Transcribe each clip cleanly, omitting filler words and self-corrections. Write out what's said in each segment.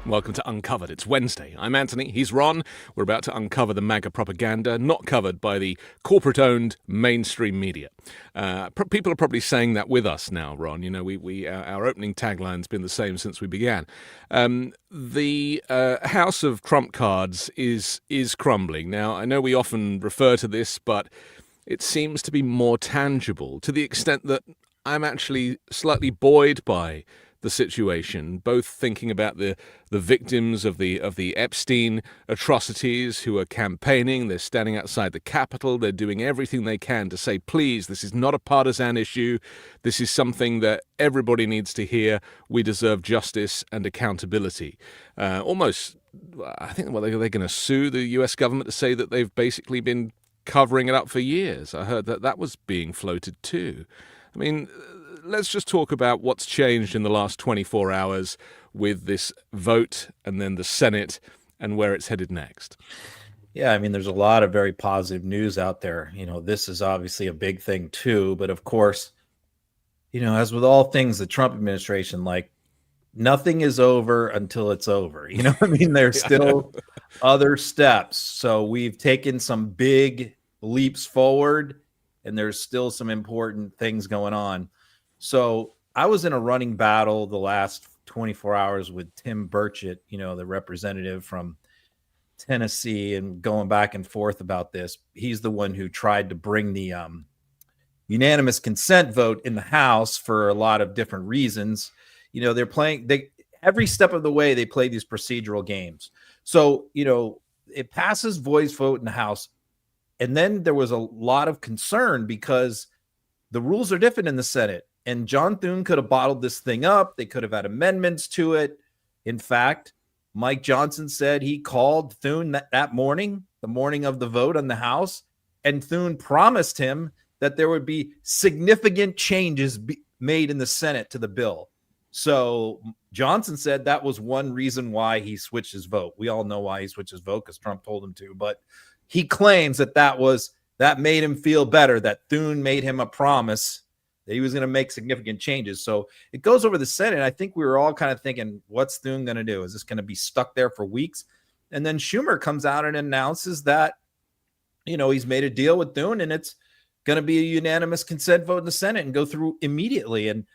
Welcome to Uncovered. It's Wednesday. I'm Anthony. He's Ron. We're about to uncover the MAGA propaganda not covered by the corporate-owned mainstream media. People are probably saying that with us now, Ron. You know, our opening tagline's been the same since we began. The house of trump cards is crumbling. Now, I know we often refer to this, but it seems to be more tangible to the extent that I'm actually slightly buoyed by the situation, both thinking about the victims of the Epstein atrocities who are campaigning. They're standing outside the Capitol. They're doing everything they can to say, please, this is not a partisan issue. This is something that everybody needs to hear. We deserve justice and accountability. Almost, I think, well, they're going to sue the U.S. government to say that they've basically been covering it up for years. I heard that was being floated too. I mean, let's just talk about what's changed in the last 24 hours with this vote and then the Senate and where it's headed next. Yeah, I mean, there's a lot of very positive news out there. You know, this is obviously a big thing too. But of course, you know, as with all things, the Trump administration, like, nothing is over until it's over. You know what I mean? There's still other steps. So we've taken some big leaps forward, and there's still some important things going on. So I was in a running battle the last 24 hours with Tim Burchett, you know, the representative from Tennessee, and going back and forth about this. He's the one who tried to bring the unanimous consent vote in the House for a lot of different reasons. You know, every step of the way, they play these procedural games. So, you know, it passes voice vote in the House. And then there was a lot of concern because the rules are different in the Senate. And John Thune could have bottled this thing up. They could have had amendments to it. In fact, Mike Johnson said he called Thune that morning, the morning of the vote on the House, and Thune promised him that there would be significant changes made in the Senate to the bill. So Johnson said that was one reason why he switched his vote. We all know why he switched his vote, because Trump told him to. But he claims that made him feel better, that Thune made him a promise that he was going to make significant changes. So it goes over the Senate. I think we were all kind of thinking, what's Thune going to do? Is this going to be stuck there for weeks? And then Schumer comes out and announces that, you know, he's made a deal with Thune, and it's going to be a unanimous consent vote in the Senate and go through immediately. And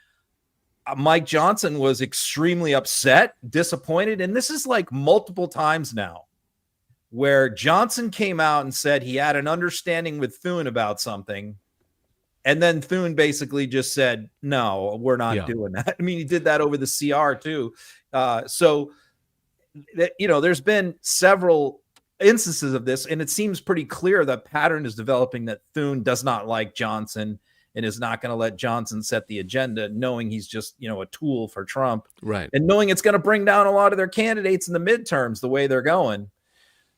Mike Johnson was extremely upset, disappointed. And this is like multiple times now where Johnson came out and said he had an understanding with Thune about something. And then Thune basically just said, no, we're not doing that. I mean, he did that over the CR too. So, you know, there's been several instances of this, and it seems pretty clear that pattern is developing that Thune does not like Johnson and is not going to let Johnson set the agenda, knowing he's just, you know, a tool for Trump. Right. And knowing it's going to bring down a lot of their candidates in the midterms the way they're going.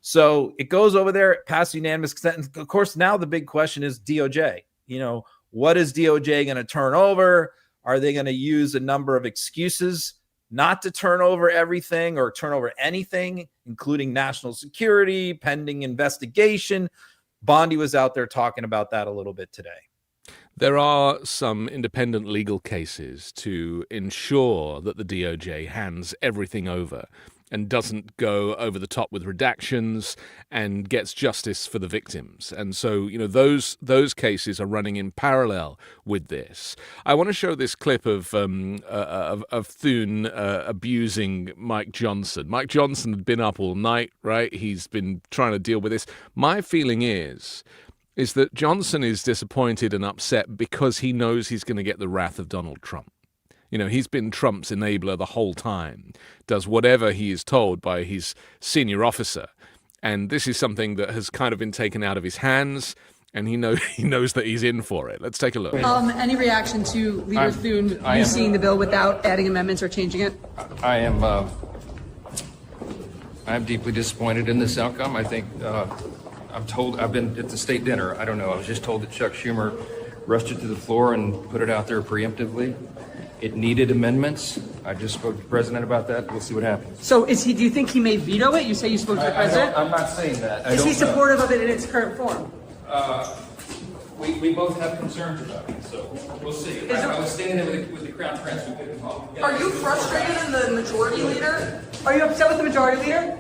So it goes over there, passed unanimous consent. And of course, now the big question is DOJ. You know, what is DOJ going to turn over? Are they going to use a number of excuses not to turn over everything or turn over anything, including national security, pending investigation? Bondi was out there talking about that a little bit today. There are some independent legal cases to ensure that the DOJ hands everything over and doesn't go over the top with redactions and gets justice for the victims. And so, you know, those cases are running in parallel with this. I want to show this clip of Thune abusing Mike Johnson. Mike Johnson had been up all night, right? He's been trying to deal with this. My feeling is that Johnson is disappointed and upset because he knows he's going to get the wrath of Donald Trump. You know, he's been Trump's enabler the whole time, does whatever he is told by his senior officer. And this is something that has kind of been taken out of his hands, and he knows that he's in for it. Let's take a look. Any reaction to Leader Thune seeing the bill without adding amendments or changing it? I'm deeply disappointed in this outcome. I think I've been at the state dinner. I don't know. I was just told that Chuck Schumer rushed it to the floor and put it out there preemptively. It needed amendments. I just spoke to the president about that. We'll see what happens. So do you think he may veto it? You say you spoke to the president? I'm not saying that. Is he supportive of it in its current form? We both have concerns about it, so we'll see. I was standing there with the Crown Prince. We couldn't talk. Are you frustrated in the majority leader? Are you upset with the majority leader?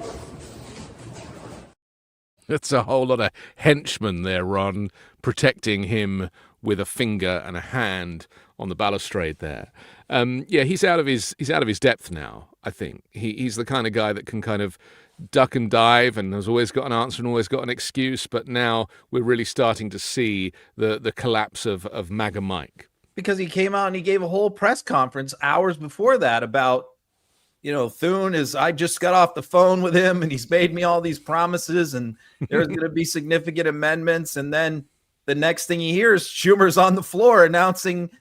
That's a whole lot of henchmen there, Ron, protecting him with a finger and a hand on the balustrade there. Yeah, he's out of his depth now. I think he's the kind of guy that can kind of duck and dive and has always got an answer and always got an excuse. But now we're really starting to see the collapse of MAGA Mike. Because he came out and he gave a whole press conference hours before that about, Thune I just got off the phone with him and he's made me all these promises and there's going to be significant amendments. And then the next thing he hears, Schumer's on the floor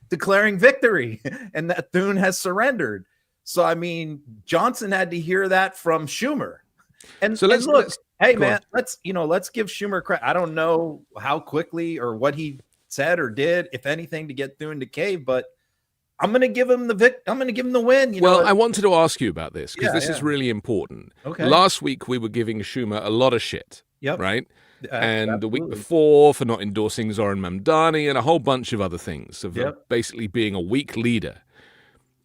declaring victory and that Thune has surrendered. So, I mean, Johnson had to hear that from Schumer. And so let's give Schumer credit. I don't know how quickly or what he said or did, if anything, to get Thune to cave, but I'm going to give him the win. I wanted to ask you about this because this is really important. Okay. Last week we were giving Schumer a lot of shit. Yep. Right. And absolutely. the week before for not endorsing Zoran Mamdani and a whole bunch of other things of basically being a weak leader.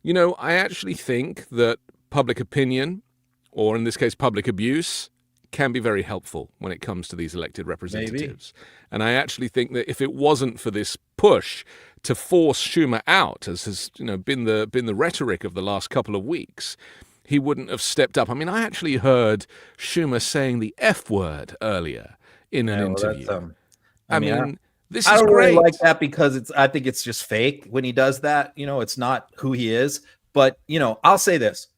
I actually think that public opinion, or in this case, public abuse, can be very helpful when it comes to these elected representatives. Maybe. And I actually think that if it wasn't for this push to force Schumer out, as has been the rhetoric of the last couple of weeks, he wouldn't have stepped up. I mean, I actually heard Schumer saying the F word earlier in an interview. This is I don't great. really like that because I think it's just fake when he does that. It's not who he is. But I'll say this.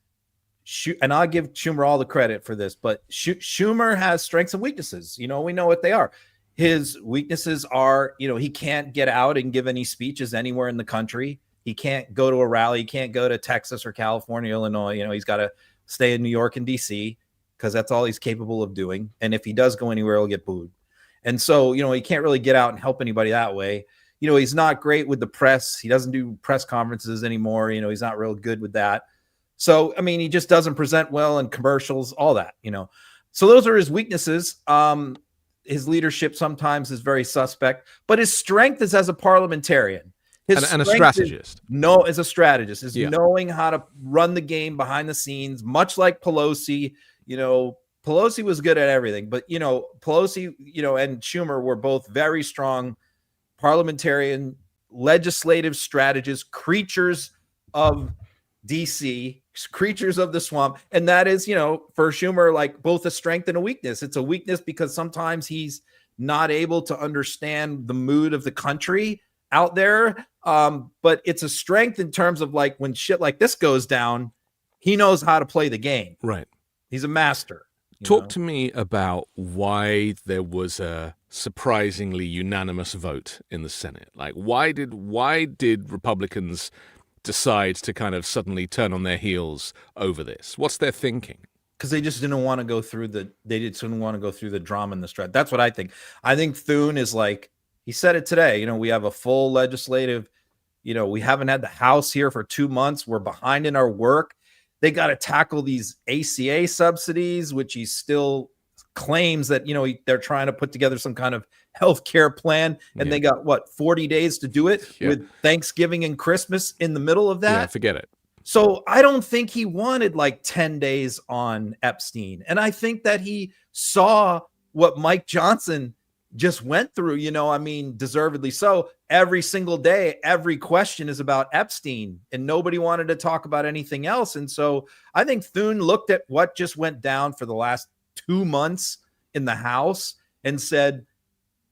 And I'll give Schumer all the credit for this, but Schumer has strengths and weaknesses. We know what they are. His weaknesses are, he can't get out and give any speeches anywhere in the country. He can't go to a rally. He can't go to Texas or California, Illinois. He's got to stay in New York and DC because that's all he's capable of doing. And if he does go anywhere, he'll get booed. And so, he can't really get out and help anybody that way. He's not great with the press. He doesn't do press conferences anymore. He's not real good with that. So, he just doesn't present well in commercials, all that, So those are his weaknesses. His leadership sometimes is very suspect, but his strength is as a parliamentarian. And a strategist. As a strategist, is knowing how to run the game behind the scenes, much like Pelosi. Pelosi was good at everything, but, Pelosi, and Schumer were both very strong parliamentarian, legislative strategists, creatures of DC, creatures of the swamp. And that is, for Schumer, like both a strength and a weakness. It's a weakness because sometimes he's not able to understand the mood of the country out there. But it's a strength in terms of like when shit like this goes down, he knows how to play the game. Right. He's a master. Talk to me about why there was a surprisingly unanimous vote in the Senate. Like, why did Republicans decide to kind of suddenly turn on their heels over this? What's their thinking? Because they just didn't want to go through the drama and the stress. That's what I think. I think Thune is like, he said it today, we have a full legislative, we haven't had the House here for 2 months. We're behind in our work. They got to tackle these ACA subsidies, which he still claims that, they're trying to put together some kind of healthcare plan. And they got 40 days to do it with Thanksgiving and Christmas in the middle of that. Yeah, forget it. So I don't think he wanted like 10 days on Epstein. And I think that he saw what Mike Johnson just went through, deservedly so. Every single day, every question is about Epstein and nobody wanted to talk about anything else. And so I think Thune looked at what just went down for the last 2 months in the House and said,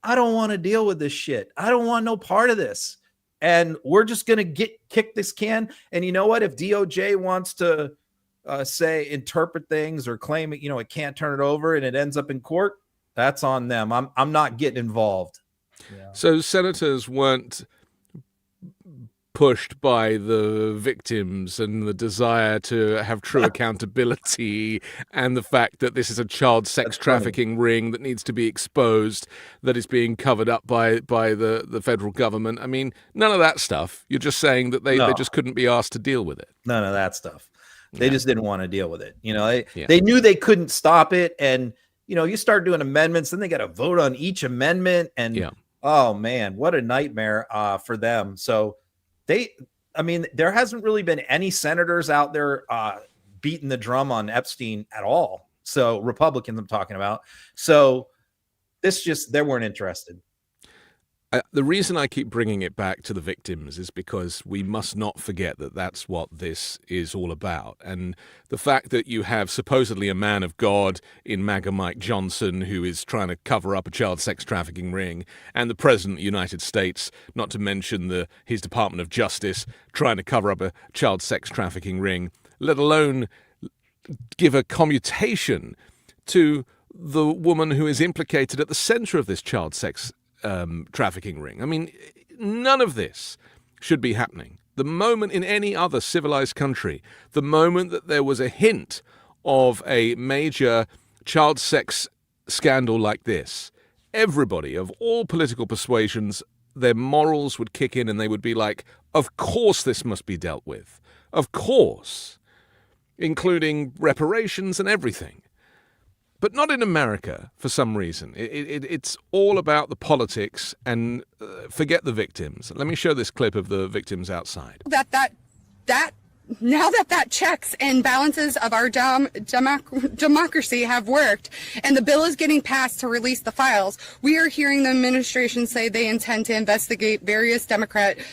I don't want to deal with this shit. I don't want no part of this. And we're just going to kick this can. And you know what? If DOJ wants to interpret things or claim it, it can't turn it over and it ends up in court, that's on them. I'm not getting involved. Yeah. So senators weren't pushed by the victims and the desire to have true accountability and the fact that this is a child sex trafficking ring that needs to be exposed, that is being covered up by the federal government. I mean, none of that stuff. You're just saying that they just couldn't be asked to deal with it. None of that stuff. They just didn't want to deal with it. They knew they couldn't stop it. And, you start doing amendments, then they got to vote on each amendment. And Oh man, what a nightmare for them. So there hasn't really been any senators out there beating the drum on Epstein at all. So Republicans I'm talking about. So they weren't interested. The reason I keep bringing it back to the victims is because we must not forget that that's what this is all about. And the fact that you have supposedly a man of God in MAGA Mike Johnson who is trying to cover up a child sex trafficking ring, and the President of the United States, not to mention his Department of Justice, trying to cover up a child sex trafficking ring, let alone give a commutation to the woman who is implicated at the center of this child sex trafficking ring. I mean, none of this should be happening. The moment in any other civilized country, the moment that there was a hint of a major child sex scandal like this, everybody of all political persuasions, their morals would kick in and they would be like, of course this must be dealt with. Of course. Including reparations and everything. But not in America, for some reason. It's all about the politics and forget the victims. Let me show this clip of the victims outside. Now that checks and balances of our democracy have worked and the bill is getting passed to release the files, we are hearing the administration say they intend to investigate various Democrats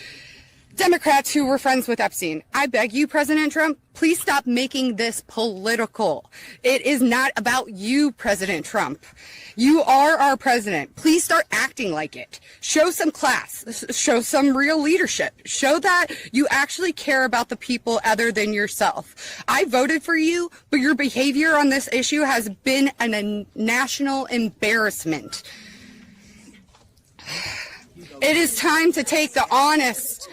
who were friends with Epstein. I beg you, President Trump, please stop making this political. It is not about you, President Trump. You are our president. Please start acting like it. Show some class. Show some real leadership. Show that you actually care about the people other than yourself. I voted for you, but your behavior on this issue has been a national embarrassment. It is time to take the honest,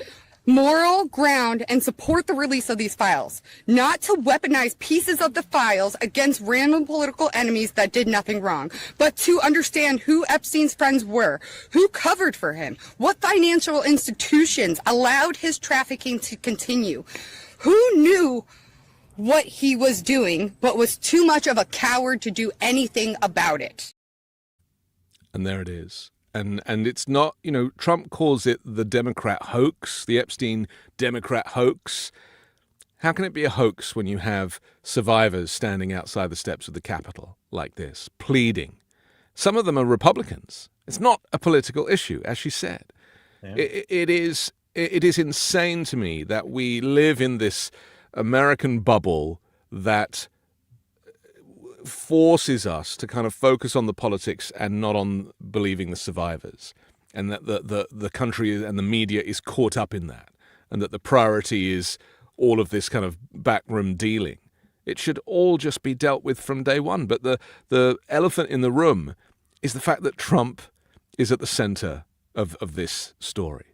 moral ground and support the release of these files, not to weaponize pieces of the files against random political enemies that did nothing wrong, but to understand who Epstein's friends were, who covered for him, what financial institutions allowed his trafficking to continue, who knew what he was doing but was too much of a coward to do anything about it. And there it is. And it's not, Trump calls it the Democrat hoax, the Epstein Democrat hoax. How can it be a hoax when you have survivors standing outside the steps of the Capitol like this, pleading? Some of them are Republicans. It's not a political issue, as she said. Yeah. It is insane to me that we live in this American bubble that forces us to kind of focus on the politics and not on believing the survivors, and that the country and the media is caught up in that, and that the priority is all of this kind of backroom dealing. It should all just be dealt with from day one. But the elephant in the room is the fact that Trump is at the center of this story.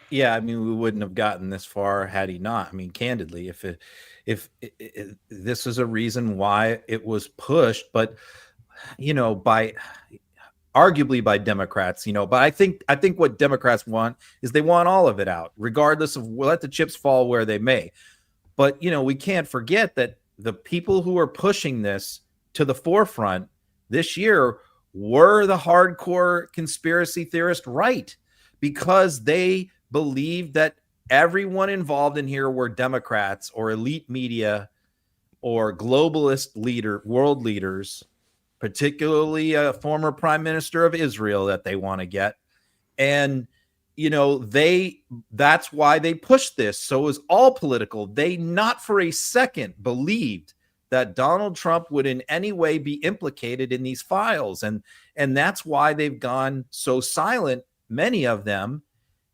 Yeah, I mean, we wouldn't have gotten this far had he not. I mean, candidly, if this is a reason why it was pushed, but arguably by Democrats, but I think what Democrats want is they want all of it out, regardless of, let the chips fall where they may. But we can't forget that the people who are pushing this to the forefront this year were the hardcore conspiracy theorist right, because they believed that everyone involved in here were Democrats or elite media or globalist world leaders, particularly a former prime minister of Israel that they want to get. And, that's why they pushed this. So it was all political. They not for a second believed that Donald Trump would in any way be implicated in these files. And that's why they've gone so silent. Many of them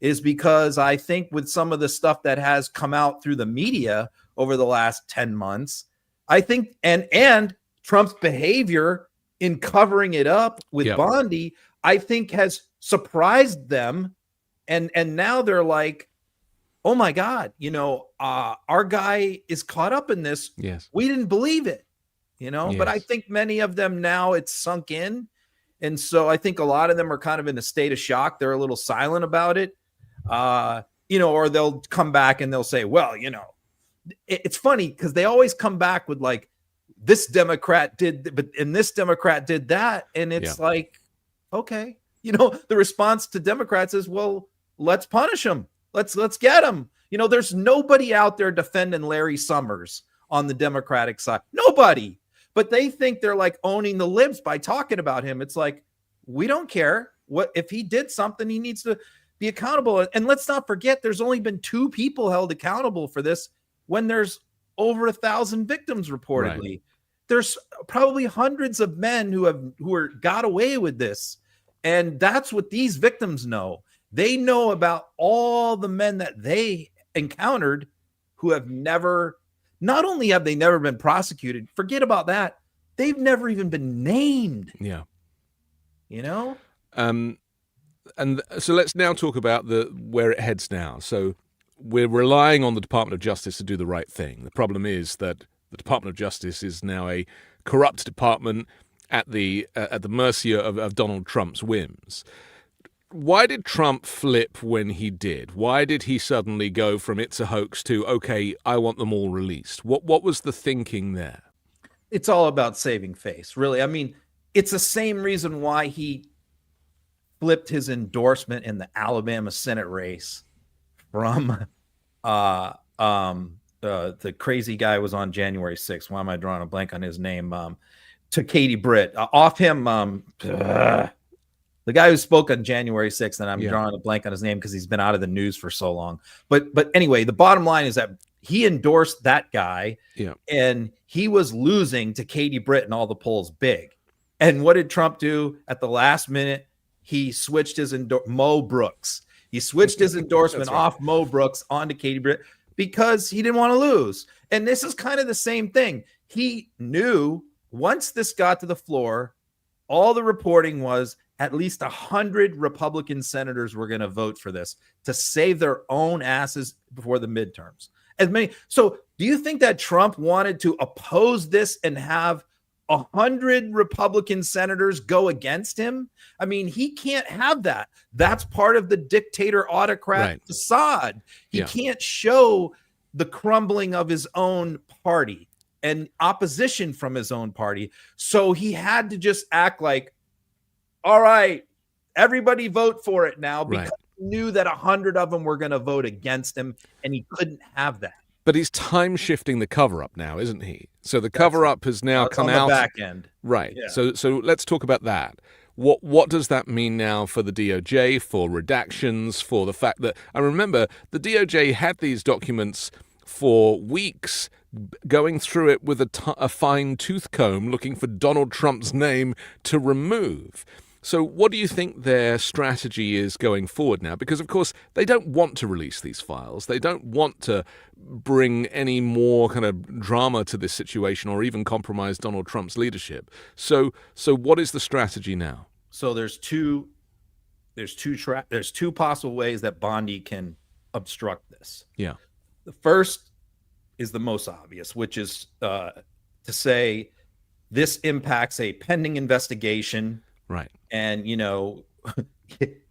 is because I think with some of the stuff that has come out through the media over the last 10 months, I think, and Trump's behavior in covering it up with Bondi, I think has surprised them. And now they're like, oh my God, our guy is caught up in this. Yes. We didn't believe it, but I think many of them now it's sunk in. And so I think a lot of them are kind of in a state of shock. They're a little silent about it. Or they'll come back and they'll say, well, it's funny because they always come back with like, this Democrat did, and this Democrat did that. And it's like, okay, The response to Democrats is, well, let's punish him. Let's get him. There's nobody out there defending Larry Summers on the Democratic side. Nobody. But they think they're like owning the libs by talking about him. It's like, we don't care. What if he did something, he needs to be accountable. And let's not forget, there's only been 2 people held accountable for this when there's over 1,000 victims reportedly. Right. There's probably hundreds of men who got away with this. And that's what these victims know. They know about all the men that they encountered who have not only have they never been prosecuted, forget about that, they've never even been named. Yeah. And so let's now talk about where it heads now. So we're relying on the Department of Justice to do the right thing. The problem is that the Department of Justice is now a corrupt department at the mercy of Donald Trump's whims. Why did Trump flip when he did? Why did he suddenly go from it's a hoax to, okay, I want them all released? What was the thinking there? It's all about saving face, really. I mean, it's the same reason why he flipped his endorsement in the Alabama Senate race from the crazy guy was on January 6th. Why am I drawing a blank on his name? To Katie Britt. Off him, the guy who spoke on January 6th, and I'm drawing a blank on his name because he's been out of the news for so long. But anyway, the bottom line is that he endorsed that guy, and he was losing to Katie Britt in all the polls big. And what did Trump do at the last minute? He switched his Mo Brooks. He switched his endorsement off Mo Brooks onto Katie Britt because he didn't want to lose. And this is kind of the same thing. He knew once this got to the floor, all the reporting was at least 100 Republican senators were going to vote for this to save their own asses before the midterms. So do you think that Trump wanted to oppose this and have 100 Republican senators go against him? I mean, he can't have that. That's part of the dictator autocrat facade. He can't show the crumbling of his own party and opposition from his own party. So he had to just act like, all right, everybody vote for it now, because he knew that 100 of them were going to vote against him, and he couldn't have that. But he's time shifting the cover-up now, isn't he? So the cover-up has now come out. On the back end. Right. Yeah. So let's talk about that. What does that mean now for the DOJ, for redactions, for the fact that, I remember the DOJ had these documents for weeks, going through it with a fine tooth comb, looking for Donald Trump's name to remove. So what do you think their strategy is going forward now? Because, of course, they don't want to release these files. They don't want to bring any more kind of drama to this situation or even compromise Donald Trump's leadership. So what is the strategy now? So there's two possible ways that Bondi can obstruct this. Yeah. The first is the most obvious, which is to say this impacts a pending investigation. Right. And,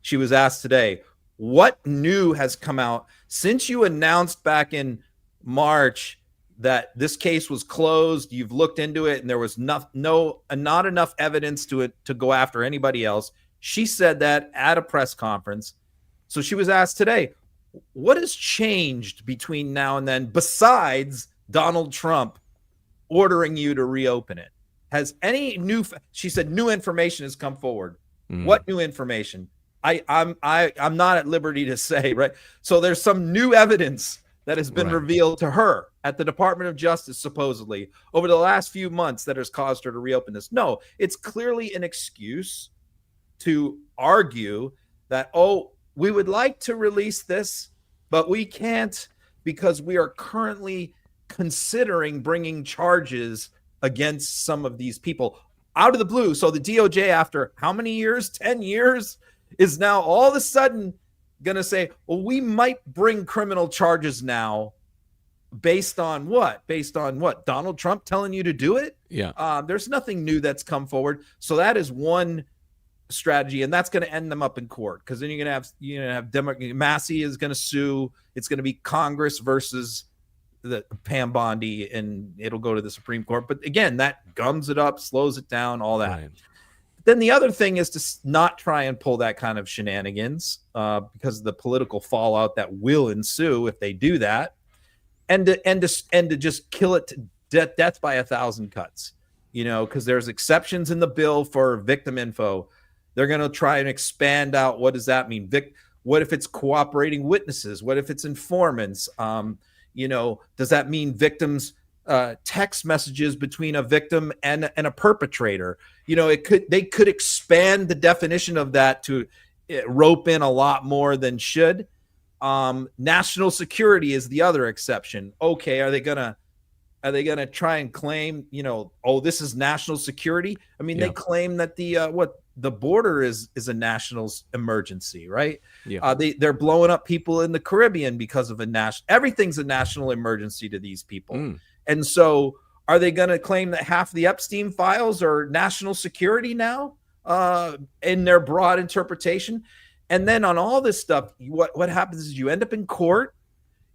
she was asked today, what new has come out since you announced back in March that this case was closed? You've looked into it and there was not enough evidence to go after anybody else. She said that at a press conference. So she was asked today, what has changed between now and then besides Donald Trump ordering you to reopen it? Has any she said new information has come forward. What new information? I'm not at liberty to say, right? So there's some new evidence that has been revealed to her at the Department of Justice, supposedly, over the last few months that has caused her to reopen this. No, it's clearly an excuse to argue that, we would like to release this, but we can't because we are currently considering bringing charges against some of these people out of the blue. So the DOJ, after how many years, 10 years, is now all of a sudden going to say, well, we might bring criminal charges now based on what? Donald Trump telling you to do it? Yeah. There's nothing new that's come forward. So that is one strategy, and that's going to end them up in court, because then you're going to have Massey is going to sue. It's going to be Congress versus the Pam Bondi, and it'll go to the Supreme Court. But again, that gums it up, slows it down, all that. Right. then the other thing is to not try and pull that kind of shenanigans because of the political fallout that will ensue if they do that, and to just kill it to death by 1,000 cuts. Because there's exceptions in the bill for victim info. They're going to try and expand out. What does that mean? What if it's cooperating witnesses? What if it's informants? Does that mean victims? Text messages between a victim and a perpetrator. They could expand the definition of that to rope in a lot more than should. National security is the other exception. Okay, are they gonna try and claim, this is national security? I mean, they claim that the border is a national emergency, right? Yeah. They're blowing up people in the Caribbean because of everything's a national emergency to these people. And so are they going to claim that half the Epstein files are national security now in their broad interpretation? And then on all this stuff, what happens is you end up in court,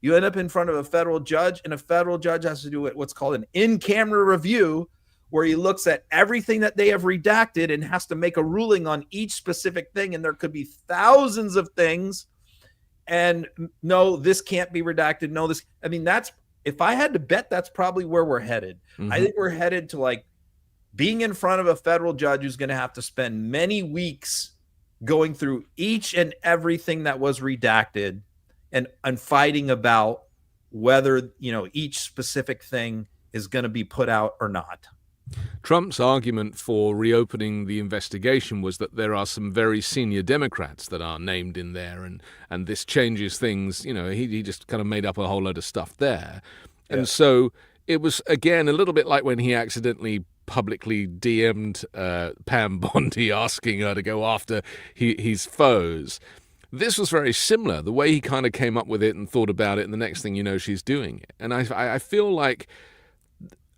you end up in front of a federal judge, and a federal judge has to do what's called an in-camera review, where he looks at everything that they have redacted and has to make a ruling on each specific thing. And there could be thousands of things. And no, this can't be redacted. No, this, I mean, if I had to bet, that's probably where we're headed. Mm-hmm. I think we're headed to being in front of a federal judge who's going to have to spend many weeks going through each and everything that was redacted and fighting about whether, each specific thing is going to be put out or not. Trump's argument for reopening the investigation was that there are some very senior Democrats that are named in there, and this changes things. He just kind of made up a whole load of stuff there. Yeah. And so it was, again, a little bit like when he accidentally publicly DM'd Pam Bondi asking her to go after his foes. This was very similar, the way he kind of came up with it and thought about it, and the next thing you know, she's doing it. And I feel like,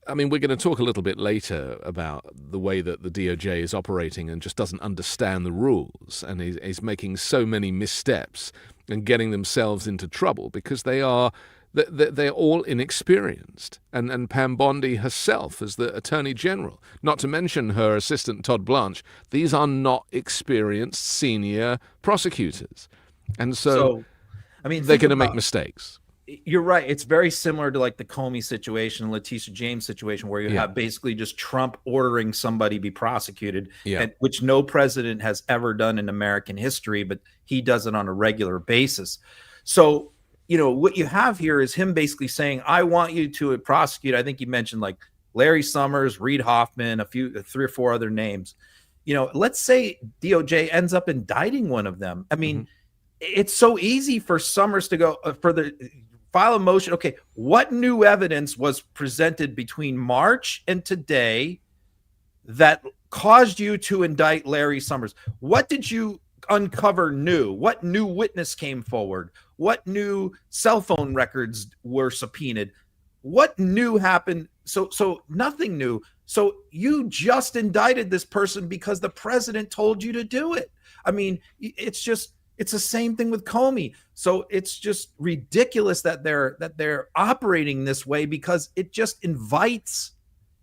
we're going to talk a little bit later about the way that the DOJ is operating and just doesn't understand the rules, and is making so many missteps and getting themselves into trouble because they're all inexperienced. And Pam Bondi herself as the Attorney General, not to mention her assistant Todd Blanche, these are not experienced senior prosecutors. And so they're going to make mistakes. You're right. It's very similar to the Comey situation, Letitia James situation, where you have basically just Trump ordering somebody be prosecuted, which no president has ever done in American history, but he does it on a regular basis. So, what you have here is him basically saying, I want you to prosecute. I think you mentioned Larry Summers, Reid Hoffman, 3 or 4 other names. Let's say DOJ ends up indicting one of them. It's so easy for Summers to go file a motion. Okay, what new evidence was presented between March and today that caused you to indict Larry Summers? What did you uncover new? What new witness came forward? What new cell phone records were subpoenaed? What new happened? So nothing new. So you just indicted this person because the president told you to do it. It's the same thing with Comey. So it's just ridiculous that they're operating this way, because it just invites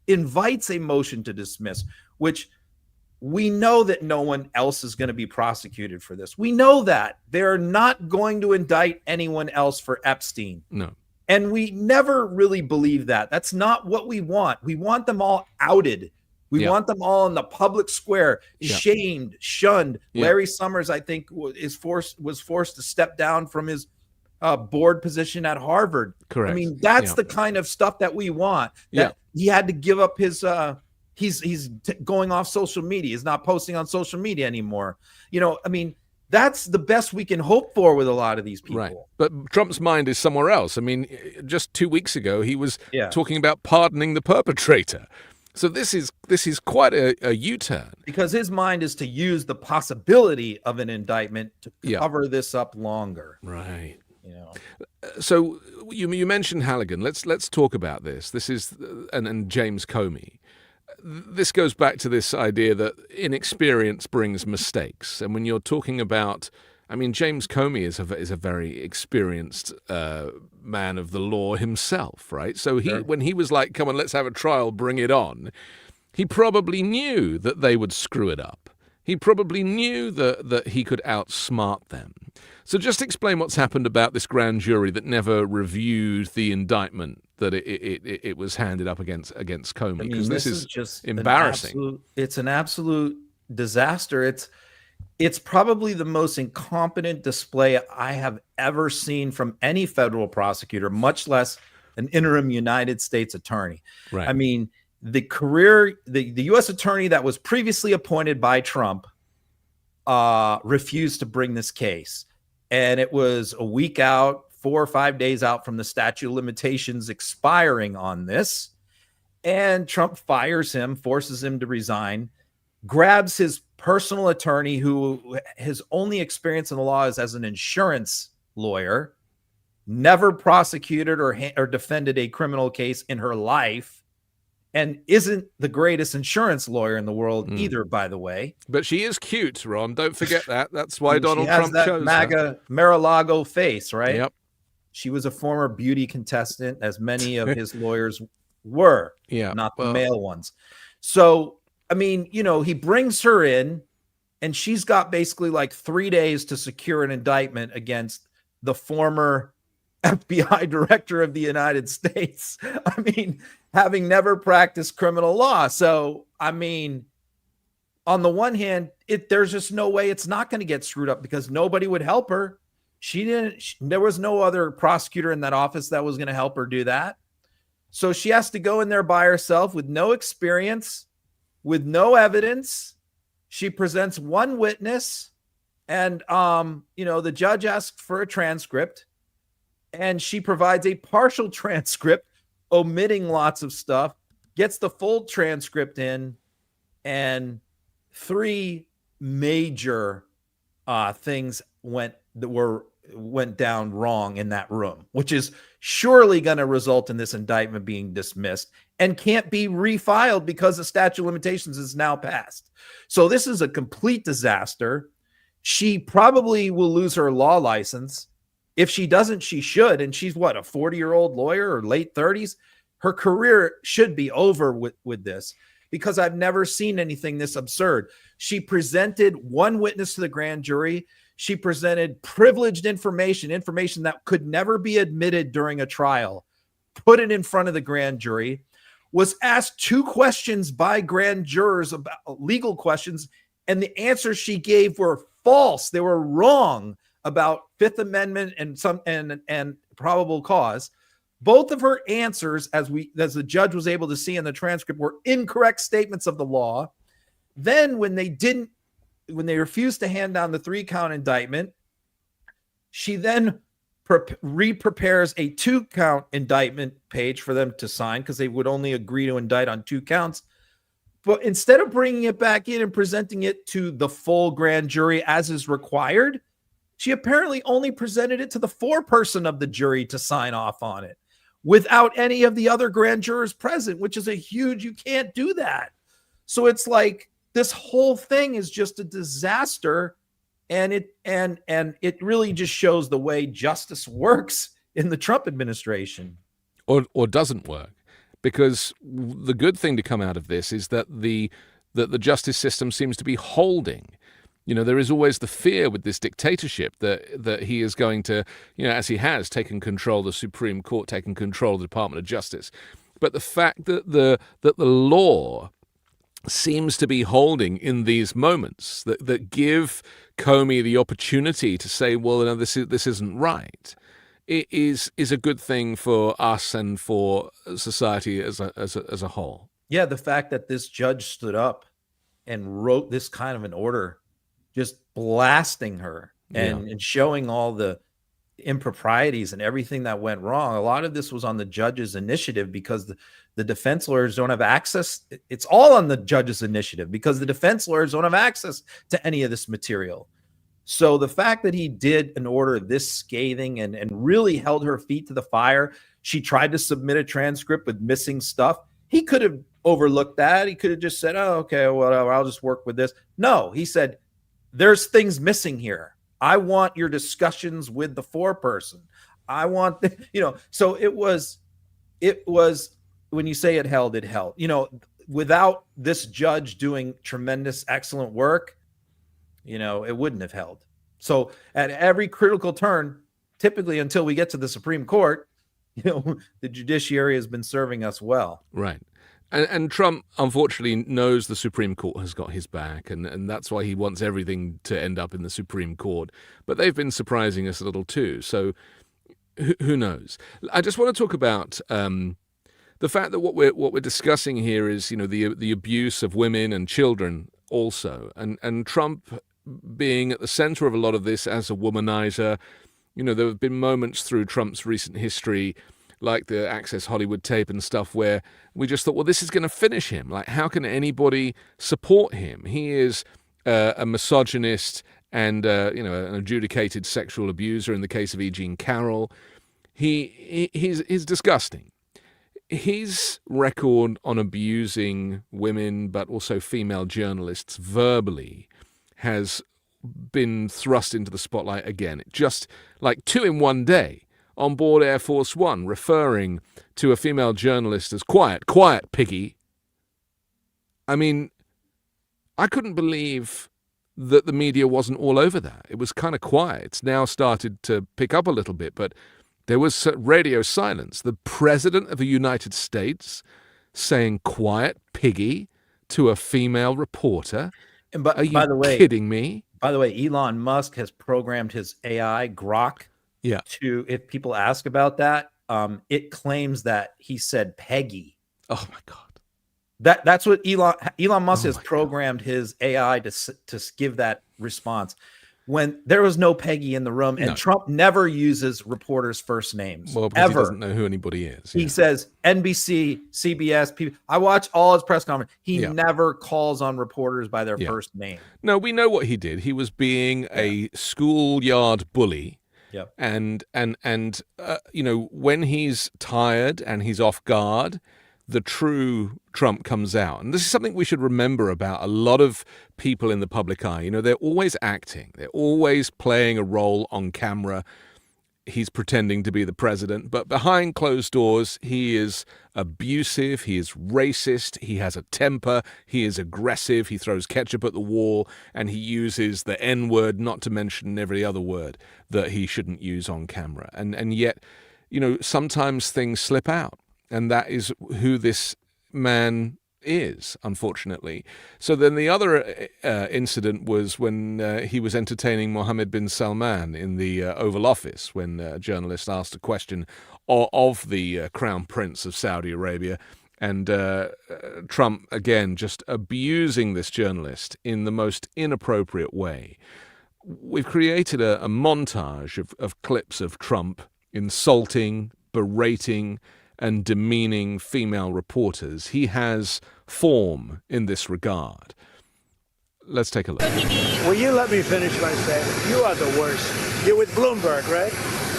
a motion to dismiss, which we know that no one else is going to be prosecuted for this. We know that they're not going to indict anyone else for Epstein. No. And we never really believe that. That's not what we want. We want them all outed. We want them all in the public square, shamed, shunned. Larry Summers, I think, was forced to step down from his board position at Harvard. Correct. That's the kind of stuff that we want. He had to give up his. He's going off social media. He's not posting on social media anymore. That's the best we can hope for with a lot of these people. Right. But Trump's mind is somewhere else. Just 2 weeks ago, he was talking about pardoning the perpetrator. So this is quite a U-turn. Because his mind is to use the possibility of an indictment to cover this up longer. Right. So you mentioned Halligan. Let's talk about this. This is and James Comey. This goes back to this idea that inexperience brings mistakes. And when you're talking about, James Comey is a very experienced man of the law himself, right? So when he was like, come on, let's have a trial, bring it on, He probably knew that they would screw it up. He probably knew that he could outsmart them. So just explain what's happened about this grand jury that never reviewed the indictment that it was handed up against Comey, because this is just embarrassing. It's an absolute disaster. It's probably the most incompetent display I have ever seen from any federal prosecutor, much less an interim United States attorney. Right. I mean, the U.S. attorney that was previously appointed by Trump refused to bring this case. And it was a week out, 4 or 5 days out from the statute of limitations expiring on this. And Trump fires him, forces him to resign, grabs his personal attorney, who his only experience in the law is as an insurance lawyer, never prosecuted or defended a criminal case in her life, and isn't the greatest insurance lawyer in the world either, by the way. But she is cute, Ron. Don't forget that. That's why Donald Trump chose her. MAGA Mar-a-Lago face, right? Yep. She was a former beauty contestant, as many of his lawyers were. Yeah, not the male ones. So, I mean, he brings her in, and she's got basically like 3 days to secure an indictment against the former FBI director of the United States. I mean, having never practiced criminal law. So, I mean, on the one hand, there's just no way it's not going to get screwed up, because nobody would help her. There was no other prosecutor in that office that was going to help her do that. So she has to go in there by herself with no experience, with no evidence. She presents one witness, and the judge asks for a transcript, and she provides a partial transcript, omitting lots of stuff, gets the full transcript in, and 3 major things went down wrong in that room, which is surely going to result in this indictment being dismissed and can't be refiled because the statute of limitations is now passed. So this is a complete disaster. She probably will lose her law license. If she doesn't, she should. And she's a 40-year-old lawyer, or late 30s. Her career should be over with this, because I've never seen anything this absurd. She presented one witness to the grand jury. She presented privileged information that could never be admitted during a trial, put it in front of the grand jury, was asked 2 questions by grand jurors about legal questions, and the answers she gave were false. They were wrong about Fifth Amendment and probable cause. Both of her answers, as the judge was able to see in the transcript, were incorrect statements of the law. Then when they refused to hand down the 3-count indictment, she then re-prepares a 2-count indictment page for them to sign, because they would only agree to indict on 2 counts. But instead of bringing it back in and presenting it to the full grand jury as is required, she apparently only presented it to the foreperson of the jury to sign off on it, without any of the other grand jurors present, which is you can't do that. So it's like, this whole thing is just a disaster, and it really just shows the way justice works in the Trump administration, or doesn't work. Because the good thing to come out of this is that the justice system seems to be holding. There is always the fear with this dictatorship that he is going to, as he has taken control of the Supreme Court, taken control of the Department of Justice. But the fact that the law seems to be holding in these moments that give Comey the opportunity to say, well, no, this isn't right, it is a good thing for us and for society as a whole. Yeah, the fact that this judge stood up and wrote this kind of an order, just blasting her and showing all the improprieties and everything that went wrong. A lot of this was on the judge's initiative, because the defense lawyers don't have access. It's all on the judge's initiative, because the defense lawyers don't have access to any of this material. So the fact that he did an order this scathing and really held her feet to the fire, she tried to submit a transcript with missing stuff. He could have overlooked that. He could have just said, oh, okay, whatever, I'll just work with this. No, he said, there's things missing here. I want your discussions with the foreperson. I want, so it was, when you say it held, without this judge doing tremendous, excellent work, it wouldn't have held. So at every critical turn, typically until we get to the Supreme Court, the judiciary has been serving us well. Right. And Trump, unfortunately, knows the Supreme Court has got his back, and that's why he wants everything to end up in the Supreme Court. But they've been surprising us a little too, so who knows? I just want to talk about the fact that what we're discussing here is, the abuse of women and children also, and Trump being at the center of a lot of this as a womanizer. There have been moments through Trump's recent history, like the Access Hollywood tape and stuff, where we just thought, well, this is going to finish him. Like, how can anybody support him? He is a misogynist and an adjudicated sexual abuser in the case of E. Jean Carroll. He's disgusting. His record on abusing women, but also female journalists verbally, has been thrust into the spotlight again. Just like 2 in one day. On board Air Force One, referring to a female journalist as quiet piggy. I mean, I couldn't believe that the media wasn't all over that. It was kind of quiet. It's now started to pick up a little bit, but there was radio silence. The President of the United States saying quiet piggy to a female reporter. And Are you by the way, kidding me? By the way, Elon Musk has programmed his AI Grok to, if people ask about that, it claims that he said Peggy. Oh my God. That's what Elon Musk has programmed his AI to give that response. When there was no Peggy in the room, and Trump never uses reporters' first names. Well, because he doesn't know who anybody is. He says NBC, CBS, people. I watch all his press conferences. He never calls on reporters by their first name. No, we know what he did. He was being a schoolyard bully. Yep. And when he's tired and he's off guard, the true Trump comes out. And this is something we should remember about a lot of people in the public eye. They're always acting. They're always playing a role on camera. He's pretending to be the president, but behind closed doors, he is abusive, he is racist, he has a temper, he is aggressive, he throws ketchup at the wall, and he uses the N-word, not to mention every other word that he shouldn't use on camera. And yet, sometimes things slip out, and that is who this man is, unfortunately. So then the other incident was when he was entertaining Mohammed bin Salman in the Oval Office, when a journalist asked a question of the Crown Prince of Saudi Arabia, and Trump, again, just abusing this journalist in the most inappropriate way. We've created a montage of clips of Trump insulting, berating, and demeaning female reporters. He has form in this regard. Let's take a look. Will you let me finish my statement? You are the worst. You're with Bloomberg, right?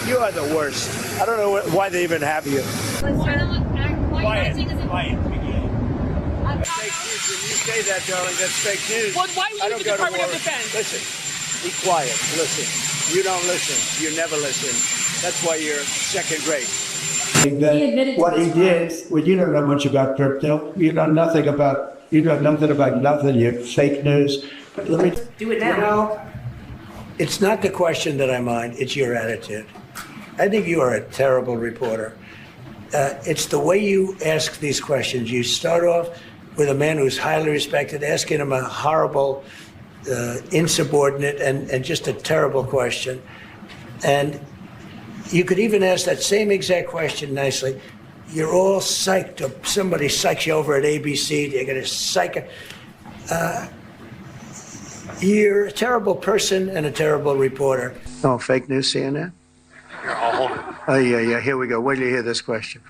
You are the worst. I don't know why they even have you. Quiet. Fake news. When you say that, darling, that's fake news. Well, why were you the Department of Defense? Listen, be quiet. Listen. You don't listen. You never listen. That's why you're second rate. What he did, well, you don't know much about crypto. You know nothing about nothing. You're fake news. But let me do it now. It's not the question that I mind. It's your attitude. I think you are a terrible reporter. It's the way you ask these questions. You start off with a man who's highly respected, asking him a horrible, insubordinate, and just a terrible question. And you could even ask that same exact question nicely. You're all psyched up. Somebody psychs you over at ABC. They're going to psych it. You're a terrible person and a terrible reporter. Oh, fake news, CNN? Here, I'll hold it. Oh, yeah. Here we go. Wait till you hear this question.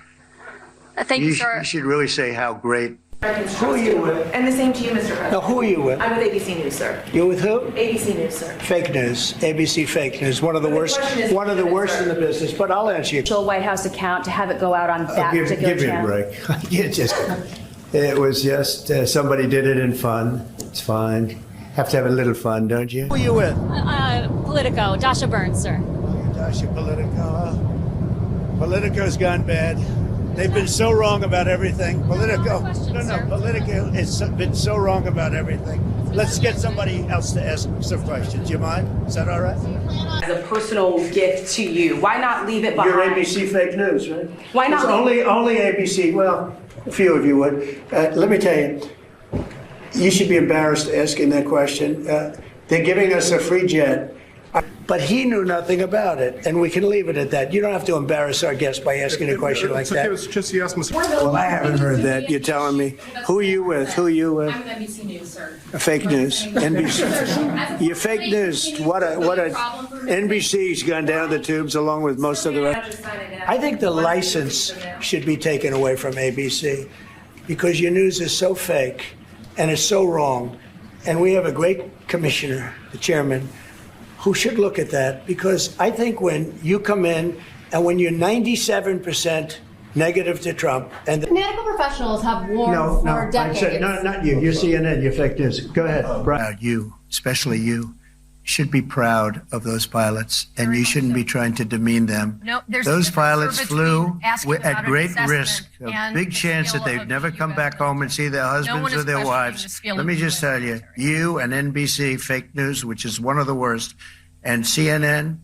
Thank you, sir. You should really say how great. Who are you with? And the same to you, Mr. President. Now, who are you with? I'm with ABC News, sir. You're with who? ABC News, sir. Fake news. ABC fake news. One of the worst in the business. But I'll answer you. The White House account to have it go out on that particular channel. Give me a break. It was just somebody did it in fun. It's fine. Have to have a little fun, don't you? Who are you with? Politico, Dasha Burns, sir. Dasha Politico. Politico's gone bad. They've been so wrong about everything. Politico has been so wrong about everything. Let's get somebody else to ask some questions. Do you mind? Is that all right? As a personal gift to you, why not leave it behind? You're ABC fake news, right? Why not? It's only ABC. Well, a few of you would. Let me tell you, you should be embarrassed asking that question. They're giving us a free jet. But he knew nothing about it, and we can leave it at that. You don't have to embarrass our guest by asking a question like that. It's just he asked Mr. Well, I haven't heard that. You're telling me. Who are you with? Who are you with? I'm with NBC News, sir. Fake news. NBC. You're fake news. What a NBC's gone down the tubes along with most of the rest. I think the license should be taken away from ABC because your news is so fake and it's so wrong. And we have a great commissioner, the chairman, who should look at that, because I think when you come in and when you're 97% negative to Trump and Medical professionals have warned for decades. I said, not you. You're CNN. You're fake news. Go ahead. Proud you, especially you, should be proud of those pilots, and you shouldn't be trying to demean them. No, there's those pilots flew at great assessment risk, a big chance that they've never come back home and see their husbands or their wives. Let me just tell you, you and NBC fake news, which is one of the worst, and CNN,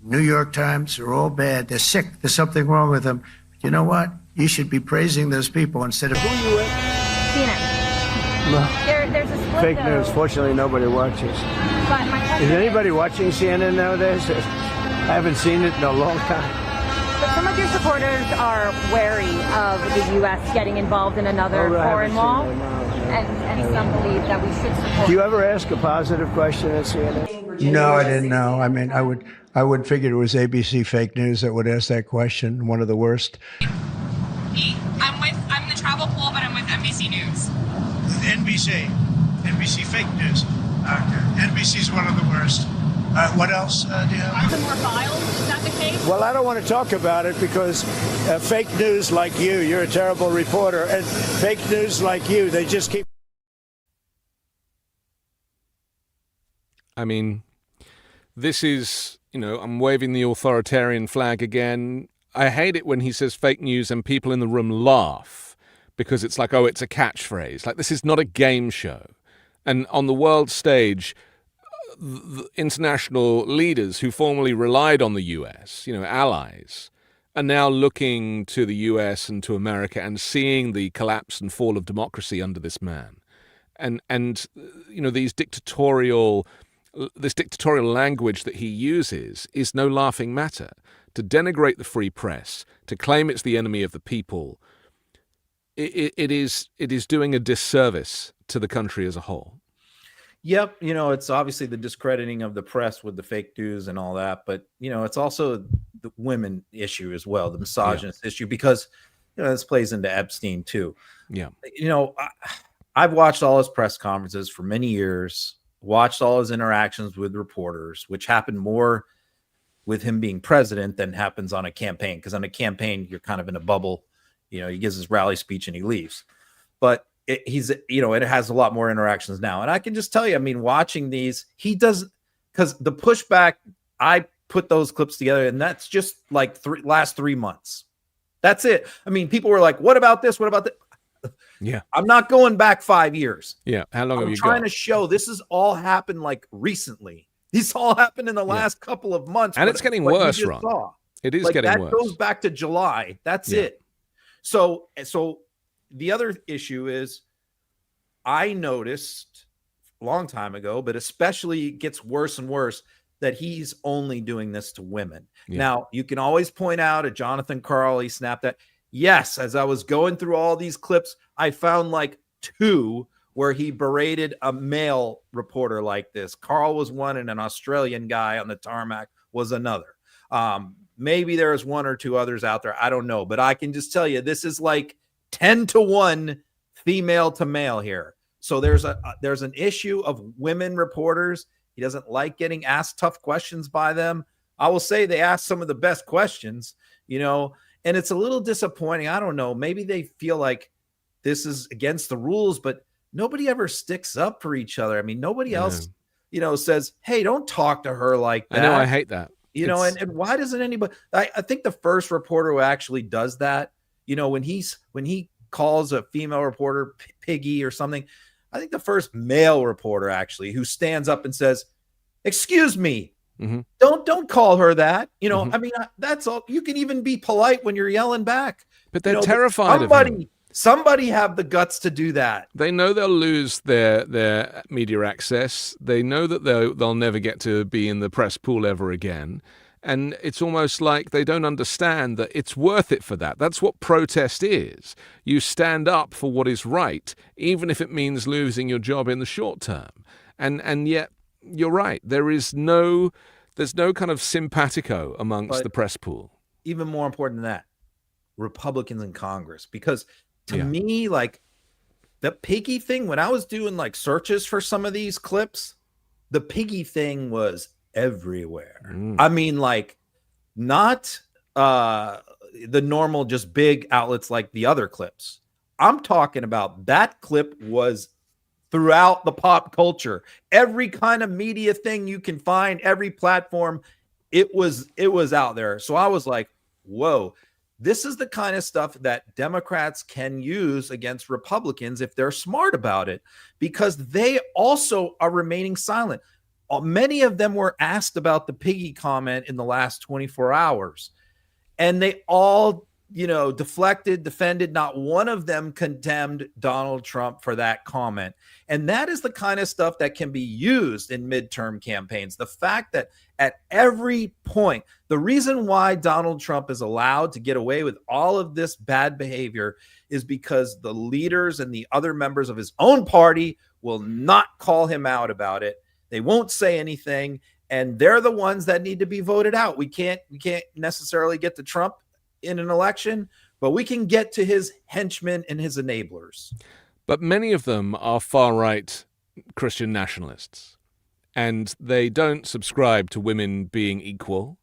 New York Times are all bad. They're sick. There's something wrong with them. But you know what? You should be praising those people instead of who you with. CNN. There's a split, Fake though. news. Fortunately, nobody watches. But my Is anybody watching CNN nowadays? I haven't seen it in a long time. But some of your supporters are wary of the U.S. getting involved in another foreign law, and some believe that we should support. Do you ever ask a positive question at CNN? No, I didn't know. I mean, I would figure it was ABC fake news that would ask that question. One of the worst. I'm the travel pool, but I'm with NBC News. NBC fake news. NBC's one of the worst. What else do you have? Some more files, is that the case? Well, I don't want to talk about it because fake news like you're a terrible reporter, and fake news like you, they just keep. I mean, this is, I'm waving the authoritarian flag again. I hate it when he says fake news and people in the room laugh because it's like, oh, it's a catchphrase. Like, this is not a game show. And on the world stage, the international leaders who formerly relied on the US, allies, are now looking to the US and to America and seeing the collapse and fall of democracy under this man. And this dictatorial language that he uses is no laughing matter. To denigrate the free press, to claim it's the enemy of the people, it is doing a disservice to the country as a whole. Yep, it's obviously the discrediting of the press with the fake news and all that, but it's also the women issue as well, the misogynist issue, because this plays into Epstein too. Yeah, I've watched all his press conferences for many years, watched all his interactions with reporters, which happened more with him being president than happens on a campaign, because on a campaign you're kind of in a bubble. He gives his rally speech and he leaves, but it has a lot more interactions now. And I can just tell you, I mean, watching these, he does, because the pushback, I put those clips together, and that's just like last 3 months. That's it. I mean, people were like, what about this? What about that? Yeah. I'm not going back 5 years. Yeah. How long have you got? I'm trying to show this has all happened like recently. This all happened in the last couple of months. And it's getting worse, Ron. It is getting worse. That goes back to July. That's it. So the other issue is, I noticed a long time ago, but especially it gets worse and worse, that he's only doing this to women. Yeah. Now, you can always point out at Jonathan Karl, he snapped that. Yes, as I was going through all these clips, I found like 2 where he berated a male reporter like this. Karl was one, and an Australian guy on the tarmac was another. Maybe there's 1 or 2 others out there. I don't know. But I can just tell you, this is like 10-1 female to male here. So there's an issue of women reporters. He doesn't like getting asked tough questions by them. I will say they ask some of the best questions, and it's a little disappointing. I don't know. Maybe they feel like this is against the rules, but nobody ever sticks up for each other. I mean, nobody else, says, hey, don't talk to her like that. I know. I hate that. And why doesn't anybody? I think the first reporter who actually does that You know, when he calls a female reporter piggy or something, I think the first male reporter actually who stands up and says, "Excuse me, don't call her that." You know, I mean, that's all. You can even be polite when you're yelling back. But they're terrified of him. Somebody have the guts to do that. They know they'll lose their media access. They know that they'll never get to be in the press pool ever again. And it's almost like they don't understand that it's worth it for that. That's what protest is. You stand up for what is right, even if it means losing your job in the short term. And yet, you're right. There's no kind of simpatico amongst the press pool. Even more important than that, Republicans in Congress, because to me, like the piggy thing, when I was doing like searches for some of these clips, the piggy thing was everywhere. I mean, like not the normal, just big outlets like the other clips. I'm talking about that clip was throughout the pop culture. Every kind of media thing you can find, every platform, it was out there. So I was like, whoa. This is the kind of stuff that Democrats can use against Republicans if they're smart about it, because they also are remaining silent. Many of them were asked about the piggy comment in the last 24 hours, and they all, deflected, defended. Not one of them condemned Donald Trump for that comment. And that is the kind of stuff that can be used in midterm campaigns. The fact that at every point, the reason why Donald Trump is allowed to get away with all of this bad behavior is because the leaders and the other members of his own party will not call him out about it. They won't say anything, and they're the ones that need to be voted out. We can't necessarily get to Trump in an election, but we can get to his henchmen and his enablers. But many of them are far-right Christian nationalists, and they don't subscribe to women being equal.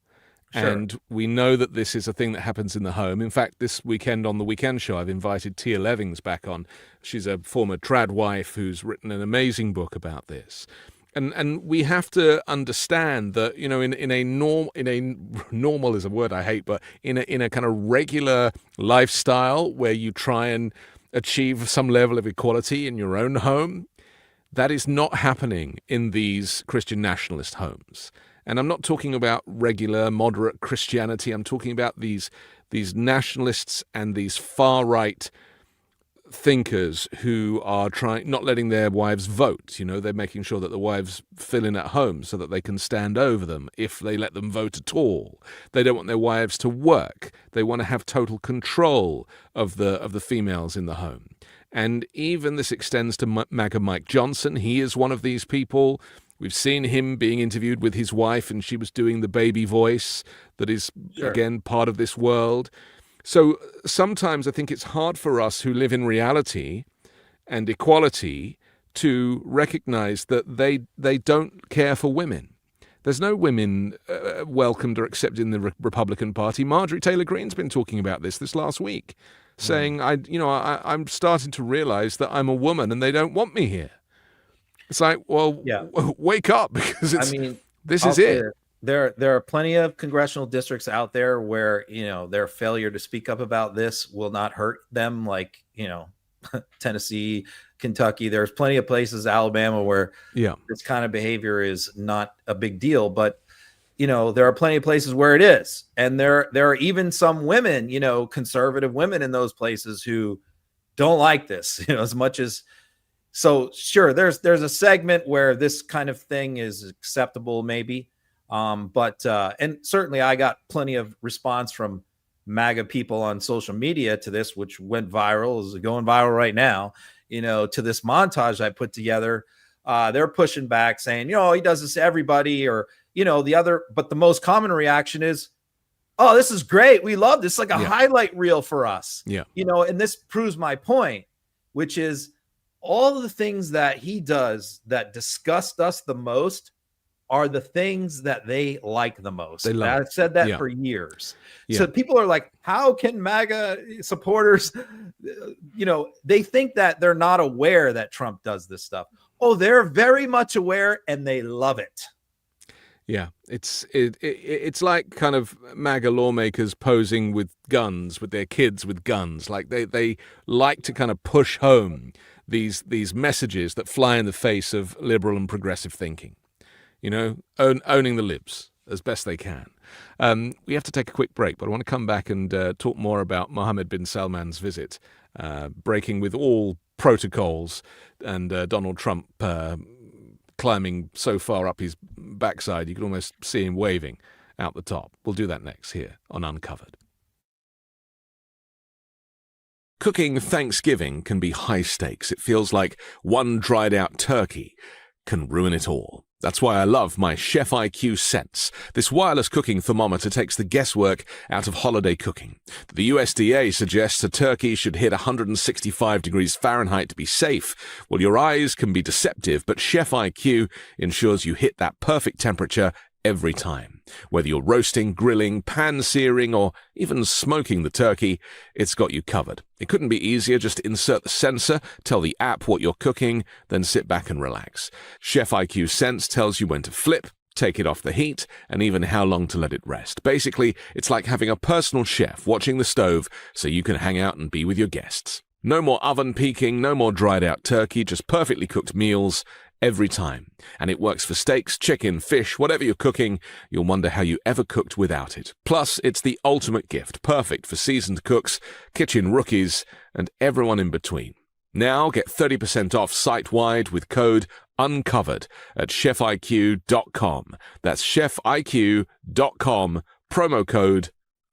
Sure. And we know that this is a thing that happens in the home. In fact, this weekend on the Weekend Show, I've invited Tia Levings back on. She's a former trad wife who's written an amazing book about this. And we have to understand that, in a normal is a word I hate, but in a kind of regular lifestyle where you try and achieve some level of equality in your own home, that is not happening in these Christian nationalist homes. And I'm not talking about regular moderate Christianity. I'm talking about these nationalists and these far-right thinkers who are not letting their wives vote. They're making sure that the wives fill in at home so that they can stand over them if they let them vote at all. They don't want their wives to work. They want to have total control of the females in the home. And even this extends to MAGA Mike Johnson. He is one of these people. We've seen him being interviewed with his wife, and she was doing the baby voice that is, again, part of this world. So sometimes I think it's hard for us who live in reality and equality to recognize that they don't care for women. There's no women welcomed or accepted in the Republican Party. Marjorie Taylor Greene's been talking about this last week, saying, I'm starting to realize that I'm a woman and they don't want me here. It's like, well, wake up, because this is it. There are plenty of congressional districts out there where, their failure to speak up about this will not hurt them, like, Tennessee, Kentucky. There's plenty of places, Alabama, where this kind of behavior is not a big deal. But, there are plenty of places where it is. And there are even some women, conservative women in those places who don't like this, as much as. So, sure, there's a segment where this kind of thing is acceptable, maybe. But certainly I got plenty of response from MAGA people on social media to this, which went viral, is going viral right now, to this montage I put together. They're pushing back saying, he does this to everybody, or, but the most common reaction is, oh, this is great. We love this. It's like a highlight reel for us. Yeah. And this proves my point, which is all of the things that he does that disgust us the most are the things that they like the most. I've said that for years. Yeah. So people are like, how can MAGA supporters, they think that they're not aware that Trump does this stuff. Oh, they're very much aware, and they love it. Yeah, it's like kind of MAGA lawmakers posing with guns, with their kids with guns. Like they like to kind of push home these messages that fly in the face of liberal and progressive thinking. You know, owning the libs as best they can. We have to take a quick break, but I want to come back and talk more about Mohammed bin Salman's visit, breaking with all protocols, and Donald Trump climbing so far up his backside you could almost see him waving out the top. We'll do that next here on Uncovered. Cooking Thanksgiving can be high stakes. It feels like one dried out turkey can ruin it all. That's why I love my Chef IQ Sense. This wireless cooking thermometer takes the guesswork out of holiday cooking. The USDA suggests a turkey should hit 165 degrees Fahrenheit to be safe. Well, your eyes can be deceptive, but Chef IQ ensures you hit that perfect temperature every time. Whether you're roasting, grilling, pan-searing, or even smoking the turkey, it's got you covered. It couldn't be easier. Just insert the sensor, tell the app what you're cooking, then sit back and relax. Chef IQ Sense tells you when to flip, take it off the heat, and even how long to let it rest. Basically, it's like having a personal chef watching the stove so you can hang out and be with your guests. No more oven peaking, no more dried out turkey, just perfectly cooked meals every time. And it works for steaks, chicken, fish, whatever you're cooking. You'll wonder how you ever cooked without it. Plus, it's the ultimate gift, perfect for seasoned cooks, kitchen rookies, and everyone in between. Now get 30% off site-wide with code UNCOVERED at chefiq.com. That's chefiq.com, promo code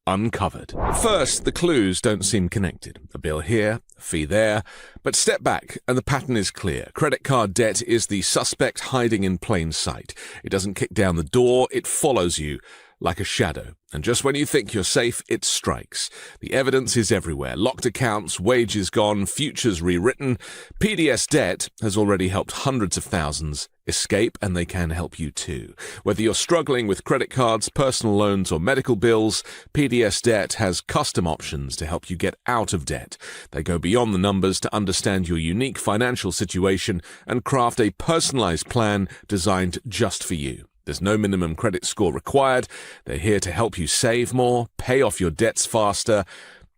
UNCOVERED. First, the clues don't seem connected. A bill here, a fee there. But step back, and the pattern is clear. Credit card debt is the suspect hiding in plain sight. It doesn't kick down the door, it follows you like a shadow. And just when you think you're safe, it strikes. The evidence is everywhere. Locked accounts, wages gone, futures rewritten. PDS debt has already helped hundreds of thousands escape, and they can help you too. Whether you're struggling with credit cards, personal loans, or medical bills, PDS debt has custom options to help you get out of debt. They go beyond the numbers to understand your unique financial situation and craft a personalized plan designed just for you. There's no minimum credit score required. They're here to help you save more, pay off your debts faster,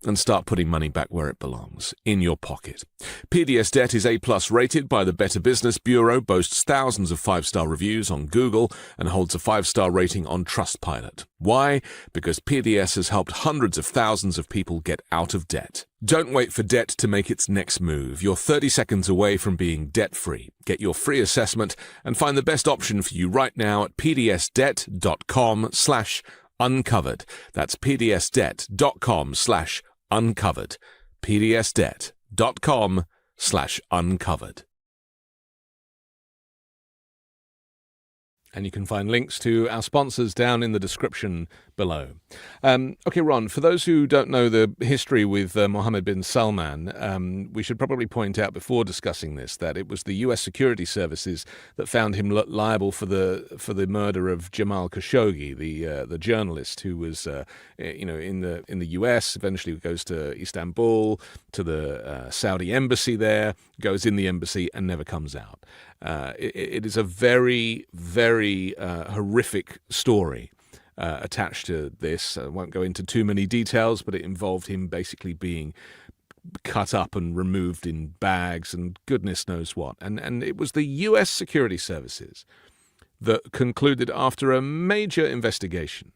and start putting money back where it belongs, in your pocket. PDS Debt is A+ rated by the Better Business Bureau, boasts thousands of 5-star reviews on Google, and holds a 5-star rating on Trustpilot. Why? Because PDS has helped hundreds of thousands of people get out of debt. Don't wait for debt to make its next move. You're 30 seconds away from being debt-free. Get your free assessment and find the best option for you right now at pdsdebt.com/uncovered. That's pdsdebt.com/uncovered. pdsdebt.com/uncovered. And you can find links to our sponsors down in the description below. Okay, Ron, for those who don't know the history with Mohammed bin Salman, we should probably point out before discussing this that it was the U.S. security services that found him liable for the murder of Jamal Khashoggi, the journalist who was in the U.S. Eventually goes to Istanbul, to the Saudi embassy there, goes in the embassy and never comes out. It is a very, very horrific story attached to this. I won't go into too many details, but it involved him basically being cut up and removed in bags and goodness knows what. And it was the U.S. security services that concluded after a major investigation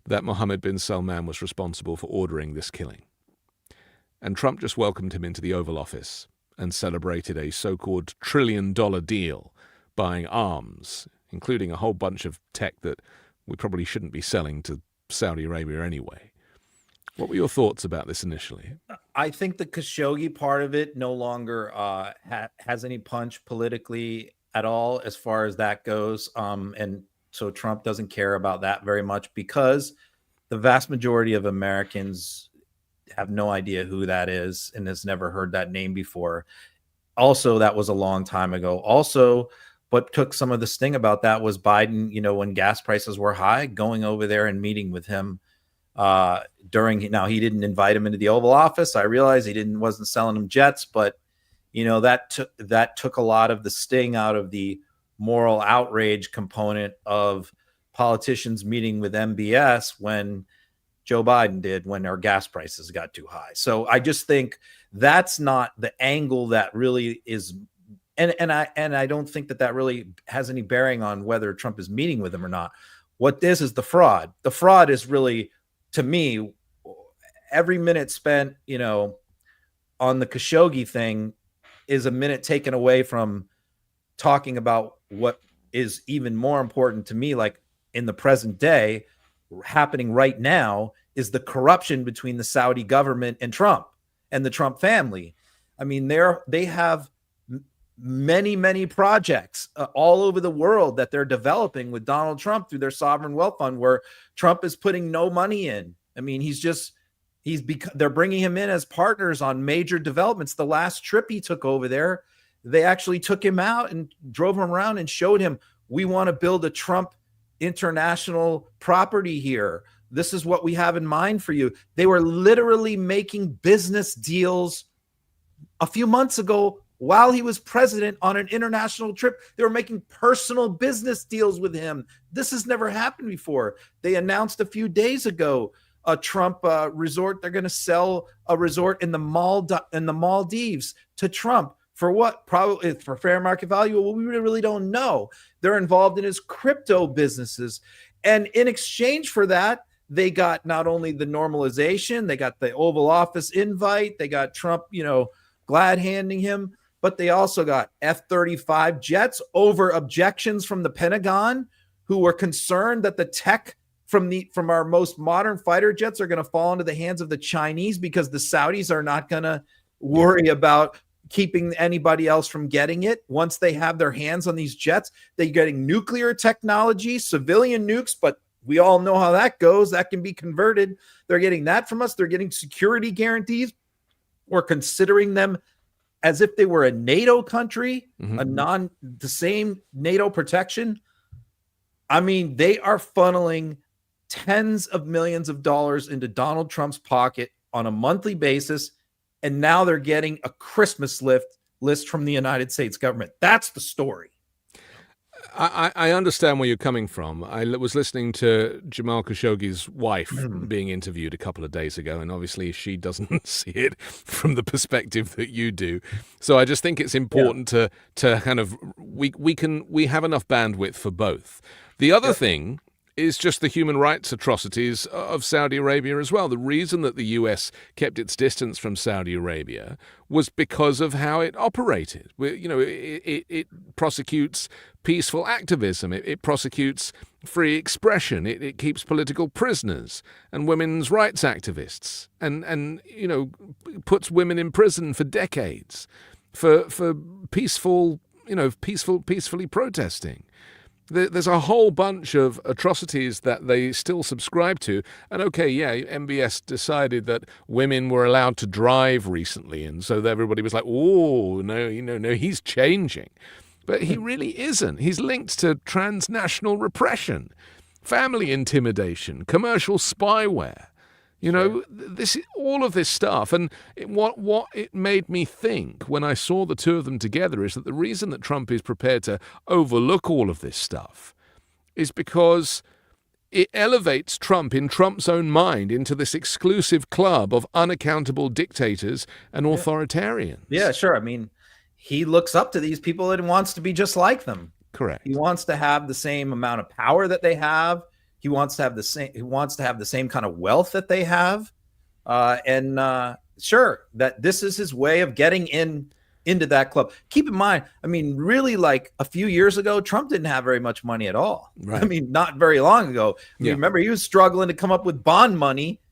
that Mohammed bin Salman was responsible for ordering this killing. And Trump just welcomed him into the Oval Office and celebrated a so-called $1 trillion deal buying arms, including a whole bunch of tech that we probably shouldn't be selling to Saudi Arabia anyway. What were your thoughts about this initially? I think the Khashoggi part of it no longer has any punch politically at all as far as that goes. And so Trump doesn't care about that very much because the vast majority of Americans have no idea who that is and has never heard that name before. Also, that was a long time ago. Also, what took some of the sting about that was Biden, when gas prices were high, going over there and meeting with him now he didn't invite him into the Oval Office. I realize wasn't selling him jets, but that took a lot of the sting out of the moral outrage component of politicians meeting with MBS when Joe Biden did when our gas prices got too high. So I just think that's not the angle that really is, and I don't think that really has any bearing on whether Trump is meeting with him or not. What this is the fraud. The fraud is really, to me, every minute spent, on the Khashoggi thing is a minute taken away from talking about what is even more important to me, like in the present day, happening right now, is the corruption between the Saudi government and Trump and the Trump family. I mean, they have many projects all over the world that they're developing with Donald Trump through their sovereign wealth fund, where Trump is putting no money in. I mean, they're bringing him in as partners on major developments. The last trip he took over there, they actually took him out and drove him around and showed him, we want to build a Trump international property here. This is what we have in mind for you. They were literally making business deals a few months ago while he was president on an international trip. They were making personal business deals with him. This has never happened before. They announced a few days ago a Trump resort. They're going to sell a resort in the Maldives to Trump. For what? Probably for fair market value. Well, we really don't know. They're involved in his crypto businesses. And in exchange for that, they got not only the normalization, they got the Oval Office invite, they got Trump, glad handing him, but they also got F-35 jets over objections from the Pentagon, who were concerned that the tech from our most modern fighter jets are going to fall into the hands of the Chinese, because the Saudis are not going to worry about keeping anybody else from getting it. Once they have their hands on these jets, they're getting nuclear technology, civilian nukes, but we all know how that goes. That can be converted. They're getting that from us. They're getting security guarantees. We're considering them as if they were a NATO country, the same NATO protection. I mean, they are funneling tens of millions of dollars into Donald Trump's pocket on a monthly basis. And now they're getting a Christmas list from the United States government. That's the story. I understand where you're coming from. I was listening to Jamal Khashoggi's wife being interviewed a couple of days ago, and obviously she doesn't see it from the perspective that you do. So I just think it's important to kind of we have enough bandwidth for both. The other thing is just the human rights atrocities of Saudi Arabia as well. The reason that the U.S. kept its distance from Saudi Arabia was because of how it operated. It prosecutes peaceful activism. It prosecutes free expression. It keeps political prisoners and women's rights activists, and puts women in prison for decades for peacefully protesting. There's a whole bunch of atrocities that they still subscribe to. And MBS decided that women were allowed to drive recently. And so everybody was like, oh, no, he's changing. But he really isn't. He's linked to transnational repression, family intimidation, commercial spyware. All of this stuff. And what it made me think when I saw the two of them together is that the reason that Trump is prepared to overlook all of this stuff is because it elevates Trump in Trump's own mind into this exclusive club of unaccountable dictators and authoritarians. Yeah, sure. I mean, he looks up to these people and wants to be just like them. Correct. He wants to have the same amount of power that they have. He wants to have the same. He wants to have the same kind of wealth that they have, sure, that this is his way of getting into that club. Keep in mind, I mean, really, like a few years ago, Trump didn't have very much money at all. Right. I mean, not very long ago. Remember, he was struggling to come up with bond money,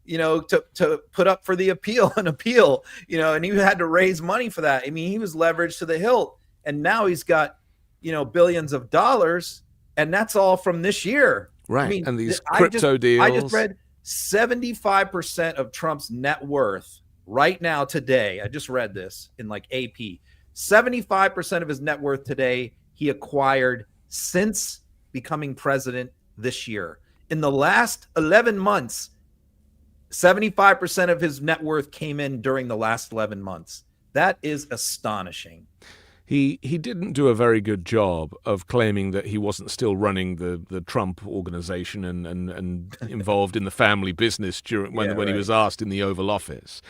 to put up for the appeal, and he had to raise money for that. I mean, he was leveraged to the hilt, and now he's got, billions of dollars, and that's all from this year. Right. I mean, and these crypto deals. I just read 75% of Trump's net worth right now today. I just read this in like AP. 75% of his net worth today he acquired since becoming president this year. In the last 11 months, 75% of his net worth came in during the last 11 months. That is astonishing. he didn't do a very good job of claiming that he wasn't still running the Trump organization and involved in the family business when he was asked in the Oval Office.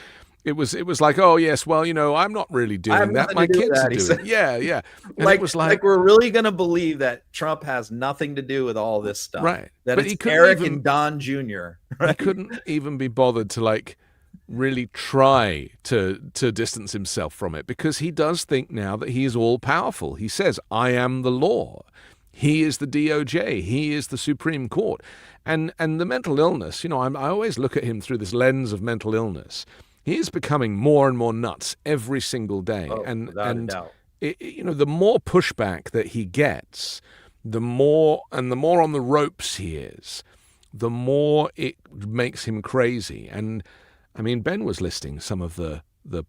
It was like, oh yes, well, I'm not really doing that. My kids are doing it. Yeah. And like, it was like we're really going to believe that Trump has nothing to do with all this stuff. Right. That But it's he couldn't Eric even- and Don Jr. He couldn't even be bothered to really try to distance himself from it, because he does think now that he is all powerful. He says, I am the law. He is the DOJ. He is the Supreme Court. And the mental illness, I always look at him through this lens of mental illness. He is becoming more and more nuts every single day. Without a doubt. The more pushback that he gets, the more on the ropes he is, the more it makes him crazy. And I mean, Ben was listing some of the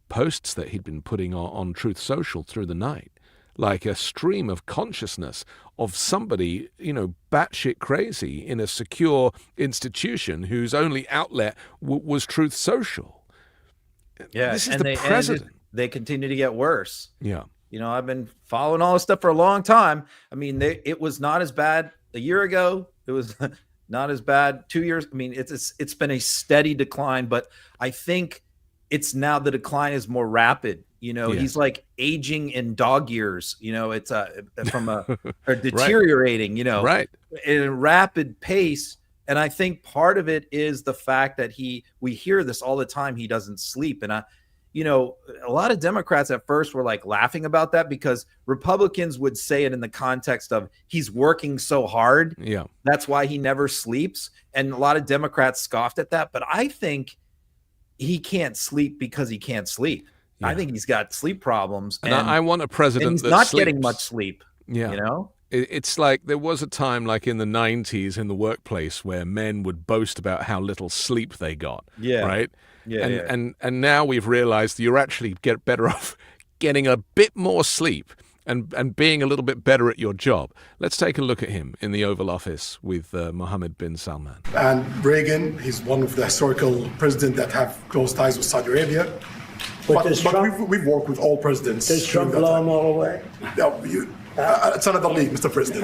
posts that he'd been putting on Truth Social through the night, like a stream of consciousness of somebody, batshit crazy in a secure institution whose only outlet was Truth Social. Yeah, This is and the president. They continue to get worse. Yeah. I've been following all this stuff for a long time. I mean, it was not as bad a year ago. It was not as bad 2 years. I mean, it's been a steady decline, but I think it's now the decline is more rapid. He's like aging in dog years. It's or deteriorating. Right. At a rapid pace. And I think part of it is the fact that we hear this all the time. He doesn't sleep. And a lot of Democrats at first were laughing about that, because Republicans would say it in the context of he's working so hard. Yeah. That's why he never sleeps. And a lot of Democrats scoffed at that. But I think he can't sleep because he can't sleep. Yeah. I think he's got sleep problems. And I want a president he's that not sleeps. getting much sleep. Yeah. It's like there was a time like in the 90s in the workplace where men would boast about how little sleep they got. Yeah. Right? Yeah. And now we've realized that you're actually get better off getting a bit more sleep and being a little bit better at your job. Let's take a look at him in the Oval Office with Mohammed bin Salman. And Reagan, he's one of the historical presidents that have close ties with Saudi Arabia. But we've worked with all presidents. Does Trump blow them all away? No, it's another league, Mr. President.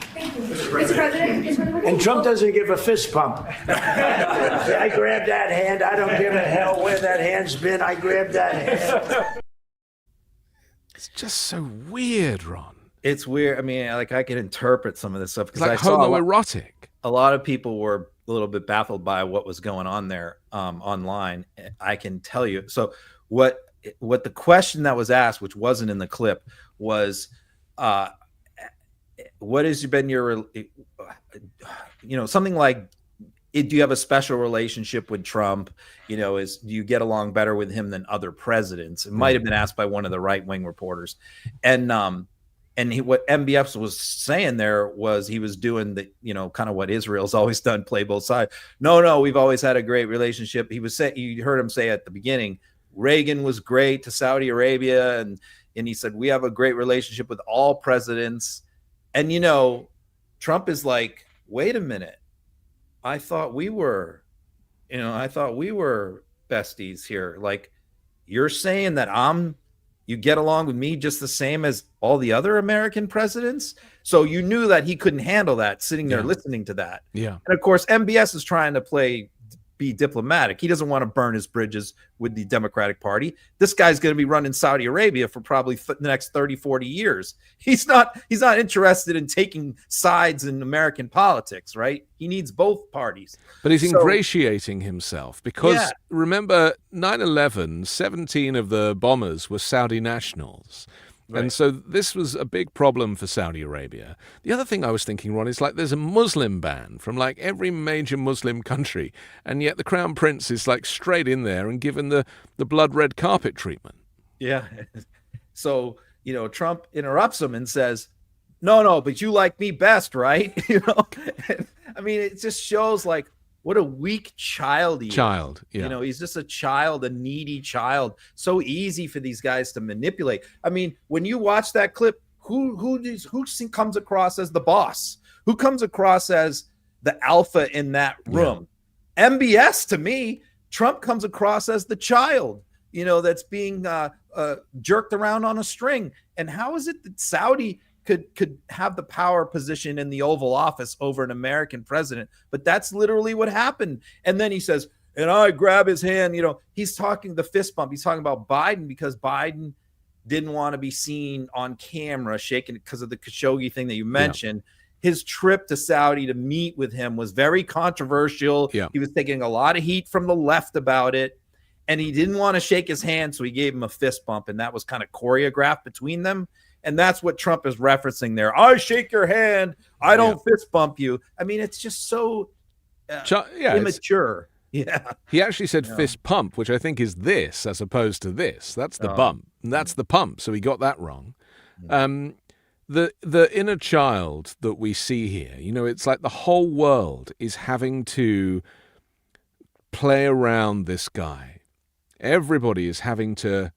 Mr. President. And Trump doesn't give a fist pump. I grabbed that hand. I don't give a hell where that hand's been. I grabbed that hand. It's just so weird, Ron. It's weird. I mean, I can interpret some of this stuff because I saw homoerotic. A lot of people were a little bit baffled by what was going on there online. I can tell you. So what the question that was asked, which wasn't in the clip, was what has been your something like, do you have a special relationship with Trump? Do you get along better with him than other presidents? It might have been asked by one of the right-wing reporters. And what MBS was saying there was he was doing the, kind of what Israel's always done, play both sides. No, we've always had a great relationship. He was saying, you heard him say at the beginning, Reagan was great to Saudi Arabia. And he said, we have a great relationship with all presidents. And, Trump is like, wait a minute. I thought we were besties here. Like, you're saying that you get along with me just the same as all the other American presidents. So you knew that he couldn't handle that sitting there listening to that. Yeah. And of course, MBS is trying to be diplomatic. He doesn't want to burn his bridges with the Democratic Party. This guy's going to be running Saudi Arabia for probably the next 30, 40 years. He's not interested in taking sides in American politics, right? He needs both parties. But he's ingratiating himself because remember 9/11, 17 of the bombers were Saudi nationals. Right. And so this was a big problem for Saudi Arabia. The other thing I was thinking, Ron, is there's a Muslim ban from every major Muslim country, and yet the Crown Prince is straight in there and given the blood red carpet treatment. Yeah. So, Trump interrupts him and says, no, but you like me best, right? I mean, it just shows what a weak child he is. Yeah. He's just a child, a needy child. So easy for these guys to manipulate. I mean, when you watch that clip, who comes across as the boss? Who comes across as the alpha in that room? Yeah. MBS, to me, Trump comes across as the child. that's being jerked around on a string. And how is it that Saudi could have the power position in the Oval Office over an American president? But that's literally what happened. And then he says, and I grab his hand, he's talking the fist bump. He's talking about Biden because Biden didn't want to be seen on camera shaking because of the Khashoggi thing that you mentioned. Yeah. His trip to Saudi to meet with him was very controversial. Yeah. He was taking a lot of heat from the left about it. And he didn't want to shake his hand, so he gave him a fist bump. And that was kind of choreographed between them. And that's what Trump is referencing there. I shake your hand. I don't fist bump you. I mean, it's just so immature. Yeah. He actually said fist pump, which I think is this as opposed to this. That's the bump. And that's the pump. So he got that wrong. The inner child that we see here, it's like the whole world is having to play around this guy. Everybody is having to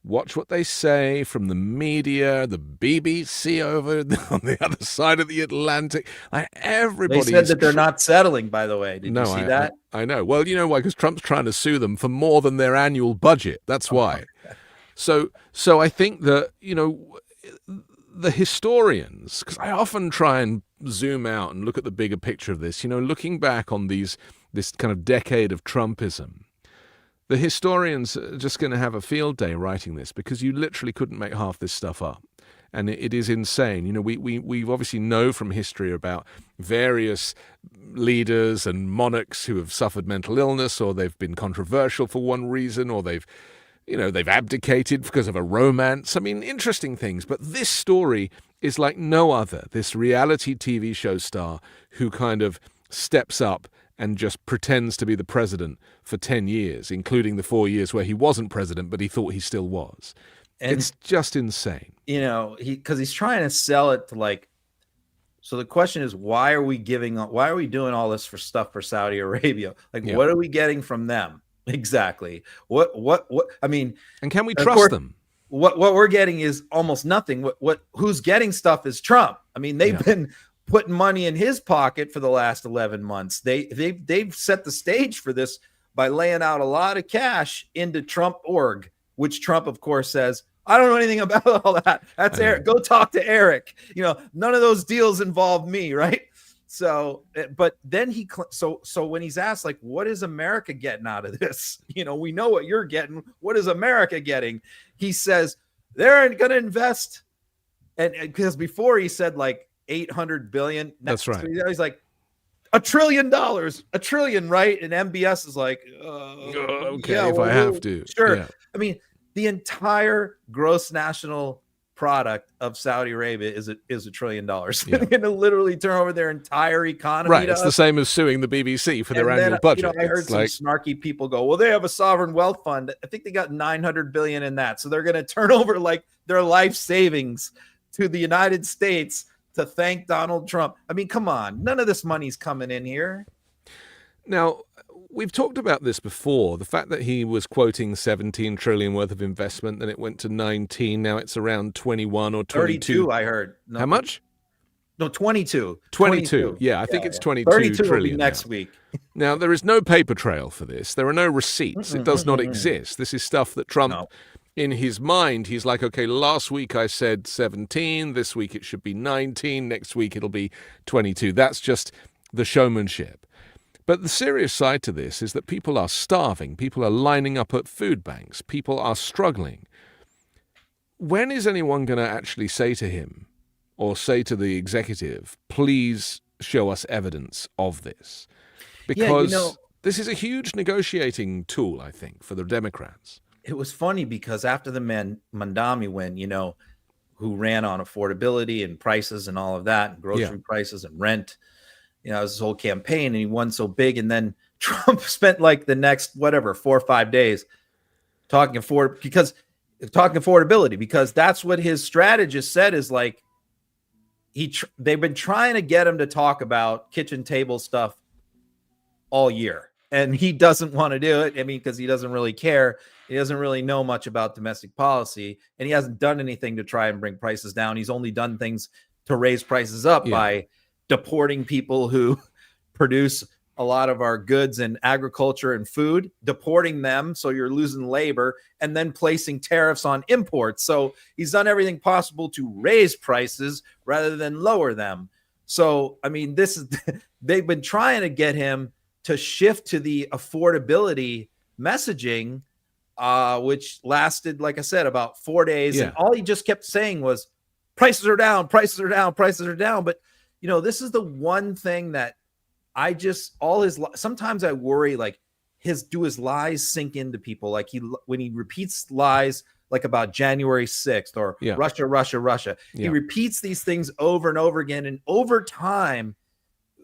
watch what they say from the media, the BBC over on the other side of the Atlantic. Everybody. They said that they're not settling, by the way. Did you see that? I know. Well, you know why? Because Trump's trying to sue them for more than their annual budget. That's why. So I think that, the historians, because I often try and zoom out and look at the bigger picture of this, looking back on this kind of decade of Trumpism, the historians are just going to have a field day writing this because you literally couldn't make half this stuff up. And it is insane. We obviously know from history about various leaders and monarchs who have suffered mental illness, or they've been controversial for one reason, or they've abdicated because of a romance. I mean, interesting things. But this story is like no other. This reality TV show star who kind of steps up and just pretends to be the president for 10 years, including the 4 years where he wasn't president, but he thought he still was. And it's just insane. Because he's trying to sell it to so the question is, why are we doing all this stuff for Saudi Arabia? What are we getting from them? Exactly. What, I mean, and can we trust them? What we're getting is almost nothing. Who's getting stuff is Trump. I mean, they've been putting money in his pocket for the last 11 months. They've set the stage for this by laying out a lot of cash into Trump org, which Trump, of course, says, I don't know anything about all that. That's Eric. Go talk to Eric. None of those deals involve me, right? So, but then so when he's asked, what is America getting out of this? We know what you're getting. What is America getting? He says, they're going to invest. And because before he said 800 billion. That's right. He's like, $1 trillion, $1 trillion, right? And MBS is like, okay, if I have to. Sure. Yeah. I mean, the entire gross national product of Saudi Arabia is $1 trillion. They're going to literally turn over their entire economy. Right. It's the same as suing the BBC for their annual budget. I heard some snarky people go, well, they have a sovereign wealth fund. I think they got 900 billion in that. So they're going to turn over their life savings to the United States to thank Donald Trump. I mean, come on. None of this money's coming in here. Now, we've talked about this before. The fact that he was quoting 17 trillion worth of investment, then it went to 19. Now it's around 21 or 22. 32, I heard. No, how much? No, 22. 22. Yeah, I think it's 22 32 trillion will be next week. Now, there is no paper trail for this. There are no receipts. It does not exist. This is stuff that Trump... No. In his mind, he's like, okay, last week I said 17. This week it should be 19. Next week it'll be 22. That's just the showmanship. But the serious side to this is that people are starving. People are lining up at food banks. People are struggling. When is anyone going to actually say to him or say to the executive, please show us evidence of this? Because this is a huge negotiating tool, I think, for the Democrats. It was funny because after the Mandami win, who ran on affordability and prices and all of that, and grocery prices and rent, it was his whole campaign, and he won so big. And then Trump spent the next 4 or 5 days talking affordability, because that's what his strategist said is they've been trying to get him to talk about kitchen table stuff all year. And he doesn't want to do it. I mean, because he doesn't really care. He doesn't really know much about domestic policy, and he hasn't done anything to try and bring prices down. He's only done things to raise prices up by deporting people who produce a lot of our goods in agriculture and food, deporting them, so you're losing labor, and then placing tariffs on imports. So he's done everything possible to raise prices rather than lower them. So, I mean, they've been trying to get him to shift to the affordability messaging, which lasted, like I said, about 4 days. And all he just kept saying was, prices are down, prices are down, prices are down. But, this is the one thing that sometimes I worry, like do his lies sink into people? Like when he repeats lies, like about January 6th or Russia, he repeats these things over and over again. And over time,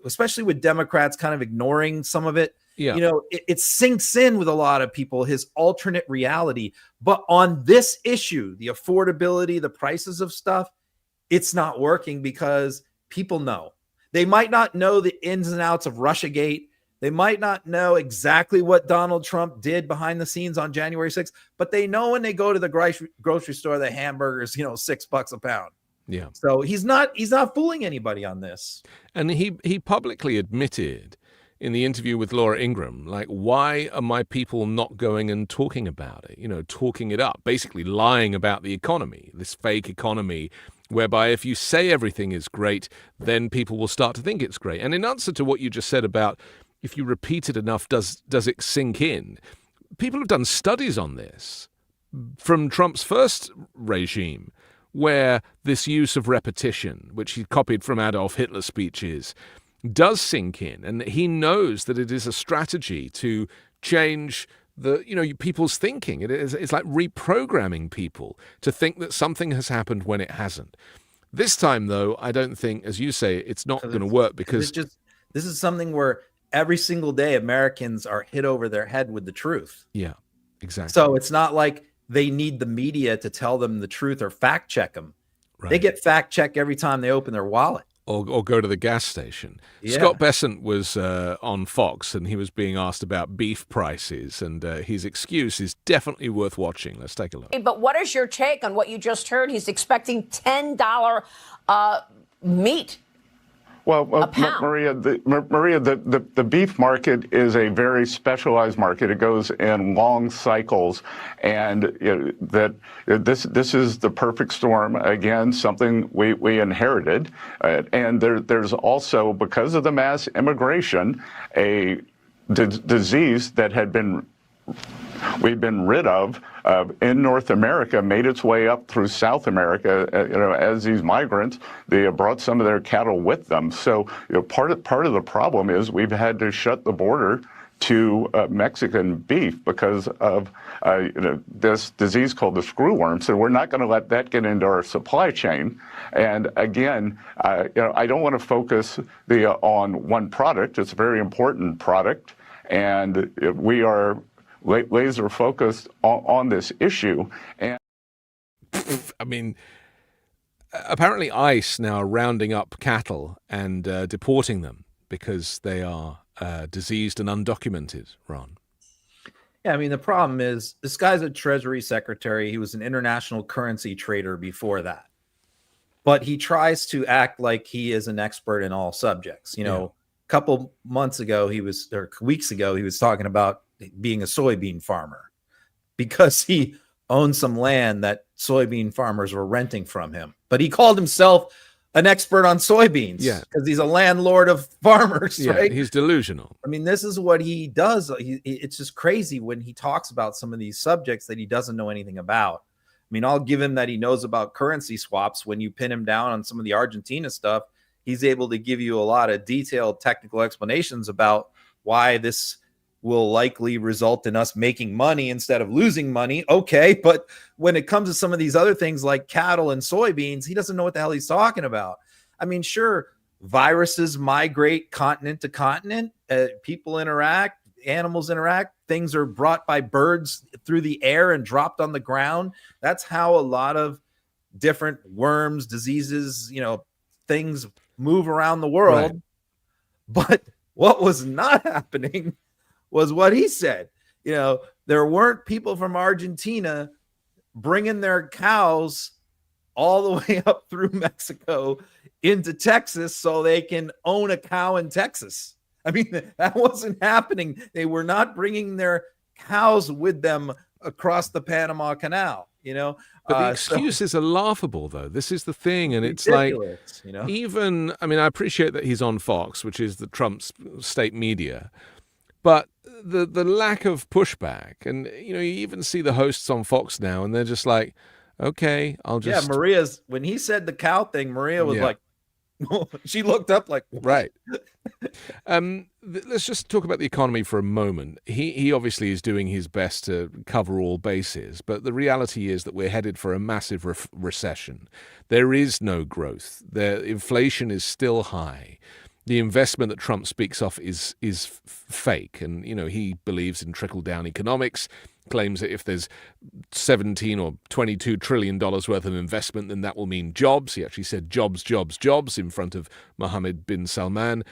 especially with Democrats kind of ignoring some of it, it sinks in with a lot of people, his alternate reality. But on this issue, the affordability, the prices of stuff, it's not working because people know. They might not know the ins and outs of Russiagate. They might not know exactly what Donald Trump did behind the scenes on January 6th, but they know when they go to the grocery store, the hamburgers, $6 a pound. Yeah. So he's not fooling anybody on this. And he publicly admitted in the interview with Laura Ingraham, like, why are my people not going and talking about it? Talking it up, basically lying about the economy, this fake economy, whereby if you say everything is great, then people will start to think it's great. And in answer to what you just said about if you repeat it enough, does it sink in? People have done studies on this from Trump's first regime, where this use of repetition, which he copied from Adolf Hitler's speeches, does sink in. And he knows that it is a strategy to change people's thinking. It's like reprogramming people to think that something has happened when it hasn't. This time, though, I don't think, as you say, it's not going to work because this is something where every single day Americans are hit over their head with the truth. Yeah, exactly. So it's not like they need the media to tell them the truth or fact check them. Right. They get fact checked every time they open their wallet. Or go to the gas station. Yeah. Scott Bessent was on Fox, and he was being asked about beef prices, and his excuse is definitely worth watching. Let's take a look. But what is your take on what you just heard? He's expecting $10 meat. Well, Maria, the beef market is a very specialized market. It goes in long cycles, and this is the perfect storm. Again, something we inherited, and there's also, because of the mass immigration, a disease that we've been rid of in North America, made its way up through South America. As these migrants, they brought some of their cattle with them. So part of the problem is we've had to shut the border to Mexican beef because of this disease called the screwworm. So we're not going to let that get into our supply chain. And again, I don't want to focus on one product. It's a very important product, and we are laser focused on this issue. And I mean, apparently ICE now are rounding up cattle and deporting them because they are diseased and undocumented, Ron. Yeah, I mean, the problem is this guy's a Treasury Secretary. He was an international currency trader before that. But he tries to act like he is an expert in all subjects. A couple months ago, weeks ago, he was talking about being a soybean farmer because he owned some land that soybean farmers were renting from him. But he called himself an expert on soybeans because he's a landlord of farmers, right? He's delusional. I mean, this is what he does. It's just crazy when he talks about some of these subjects that he doesn't know anything about. I mean, I'll give him that he knows about currency swaps. When you pin him down on some of the Argentina stuff, he's able to give you a lot of detailed technical explanations about why this will likely result in us making money instead of losing money. Okay, but when it comes to some of these other things like cattle and soybeans, he doesn't know what the hell he's talking about. I mean, sure, viruses migrate continent to continent. People interact, animals interact. Things are brought by birds through the air and dropped on the ground. That's how a lot of different worms, diseases, things move around the world. Right. But what was not happening was what he said. There weren't people from Argentina bringing their cows all the way up through Mexico into Texas so they can own a cow in Texas. I mean, that wasn't happening. They were not bringing their cows with them across the Panama Canal, But the excuses are laughable, though. This is the thing, and it's ridiculous, like, even, I mean, I appreciate that he's on Fox, which is the Trump's state media, but the lack of pushback, and, you even see the hosts on Fox now, and they're just like, okay, I'll just... Yeah, when he said the cow thing, Maria was like, she looked up like, what? Right. Let's just talk about the economy for a moment. He obviously is doing his best to cover all bases, but the reality is that we're headed for a massive recession. There is no growth. The inflation is still high. The investment that Trump speaks of is fake, and he believes in trickle-down economics. Claims that if there's 17 or $22 trillion worth of investment, then that will mean jobs. He actually said jobs, jobs, jobs in front of Mohammed bin Salman.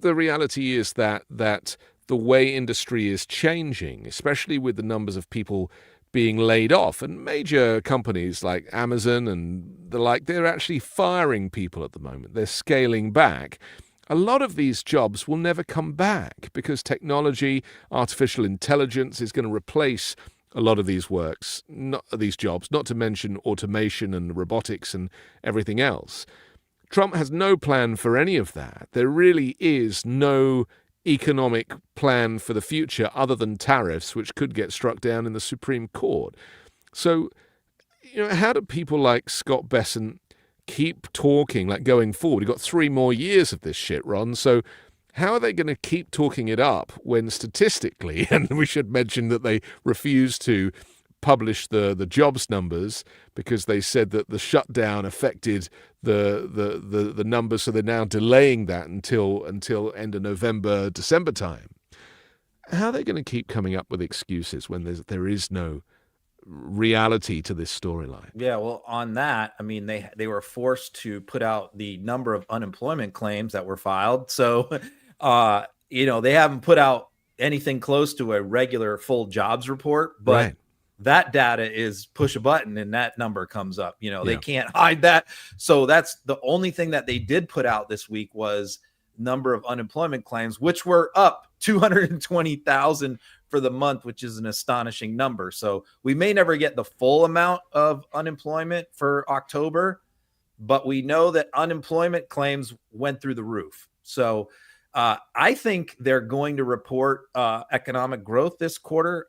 The reality is that the way industry is changing, especially with the numbers of people being laid off, and major companies like Amazon and the like, they're actually firing people at the moment. They're scaling back. A lot of these jobs will never come back because technology, artificial intelligence is going to replace a lot of these these jobs, not to mention automation and robotics and everything else. Trump has no plan for any of that. There really is no economic plan for the future other than tariffs, which could get struck down in the Supreme Court. So, how do people like Scott Bessent keep talking, like going forward? We've got 3 more years of this shit, Ron. So how are they going to keep talking it up when statistically, and we should mention that they refused to publish the jobs numbers because they said that the shutdown affected the numbers, so they're now delaying that until end of November, December time. How are they going to keep coming up with excuses when there is no reality to this storyline? Yeah, well, on that, I mean, they were forced to put out the number of unemployment claims that were filed. So, they haven't put out anything close to a regular full jobs report, but right. That data is push a button and that number comes up. They can't hide that. So that's the only thing that they did put out this week was number of unemployment claims, which were up 220,000 for the month, which is an astonishing number. So we may never get the full amount of unemployment for October, but we know that unemployment claims went through the roof. So I think they're going to report economic growth this quarter.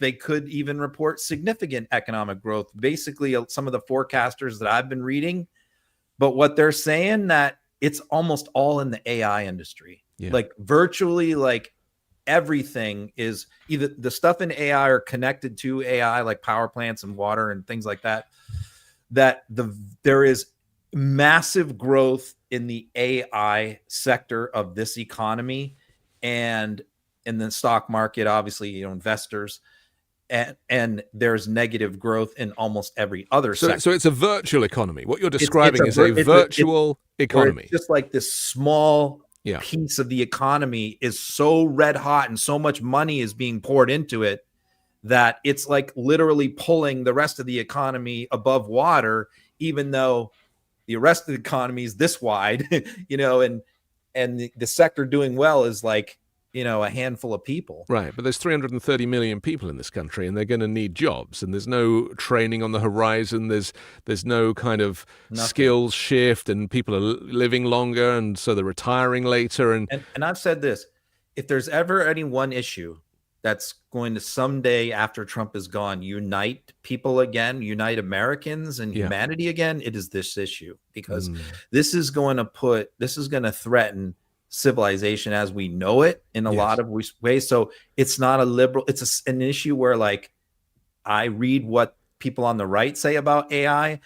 They could even report significant economic growth. Basically, some of the forecasters that I've been reading, but what they're saying that it's almost all in the AI industry. Yeah. Like virtually like everything is either the stuff in AI or connected to AI, like power plants and water and things like that, there is massive growth in the AI sector of this economy. And in the stock market, obviously, investors, and there's negative growth in almost every other sector. So it's a virtual economy. What you're describing is a virtual economy. It's just like this small piece of the economy is so red hot and so much money is being poured into it that it's like literally pulling the rest of the economy above water, even though the rest of the economy is this wide, and the sector doing well is like, a handful of people. Right, but there's 330 million people in this country, and they're going to need jobs, and there's no training on the horizon. There's no kind of skills shift, and people are living longer, and so they're retiring later. And I've said this, if there's ever any one issue that's going to someday after Trump is gone, unite people again, unite Americans and humanity again, it is this issue, because this is going to threaten civilization as we know it in a lot of ways. So it's not a liberal, it's an issue where like I read what people on the right say about AI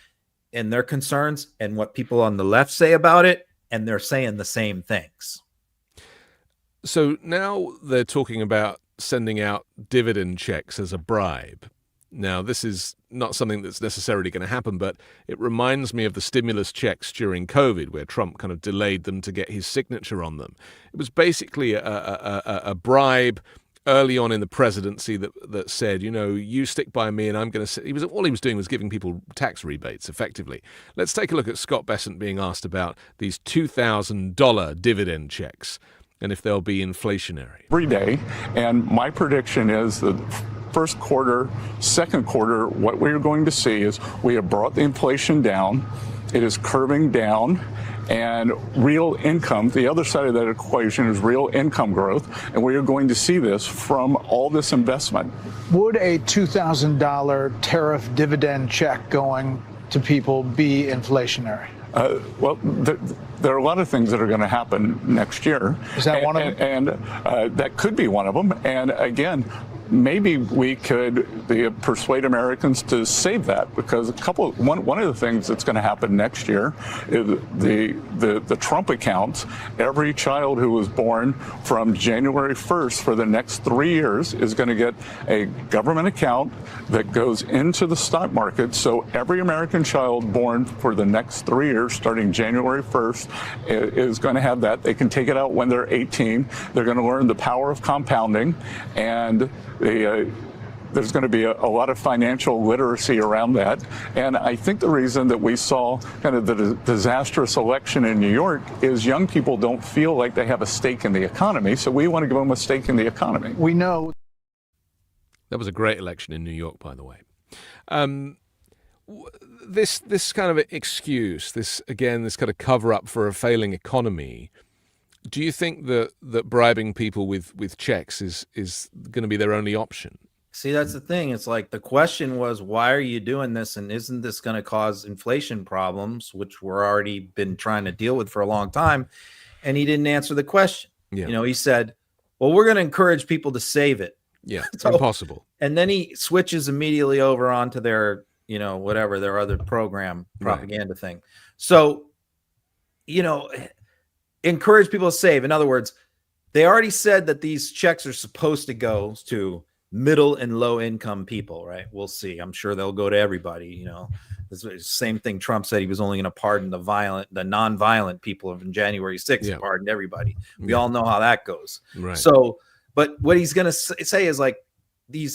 and their concerns and what people on the left say about it, and they're saying the same things. So now they're talking about sending out dividend checks as a bribe. Now, this is not something that's necessarily going to happen, but it reminds me of the stimulus checks during COVID, where Trump kind of delayed them to get his signature on them. It was basically a bribe early on in the presidency that said, you stick by me and I'm going to... All he was doing was giving people tax rebates, effectively. Let's take a look at Scott Bessent being asked about these $2,000 dividend checks. And if they'll be inflationary. Every day. And my prediction is that first quarter, second quarter, what we're going to see is we have brought the inflation down. It is curving down. And real income, the other side of that equation is real income growth. And we are going to see this from all this investment. Would a $2,000 tariff dividend check going to people be inflationary? Well, there are a lot of things that are going to happen next year. Is that one of them? And that could be one of them. And again, maybe we could persuade Americans to save that, because one of the things that's going to happen next year is the Trump accounts. Every child who was born from January 1st for the next 3 years is going to get a government account that goes into the stock market. So every American child born for the next 3 years, starting January 1st, is going to have that. They can take it out when they're 18. They're going to learn the power of compounding, and there's going to be a lot of financial literacy around that. And I think the reason that we saw kind of the disastrous election in New York is young people don't feel like they have a stake in the economy. So we want to give them a stake in the economy. We know. That was a great election in New York, by the way. This kind of excuse, this kind of cover up for a failing economy. Do you think that bribing people with checks is going to be their only option? See, that's the thing. It's like the question was, why are you doing this? And isn't this going to cause inflation problems, which we're already been trying to deal with for a long time? And he didn't answer the question. Yeah. You know, he said, well, we're going to encourage people to save it. Yeah, it's impossible. And then he switches immediately over onto their, you know, whatever, their other program propaganda thing. So, you know, encourage people to save. In other words, they already said that these checks are supposed to go to middle and low income people, right? We'll see. I'm sure they'll go to everybody. You know, it's the same thing Trump said he was only going to pardon the non-violent people of January 6th. He pardoned everybody. We all know how that goes. Right. So, but what he's going to say is like,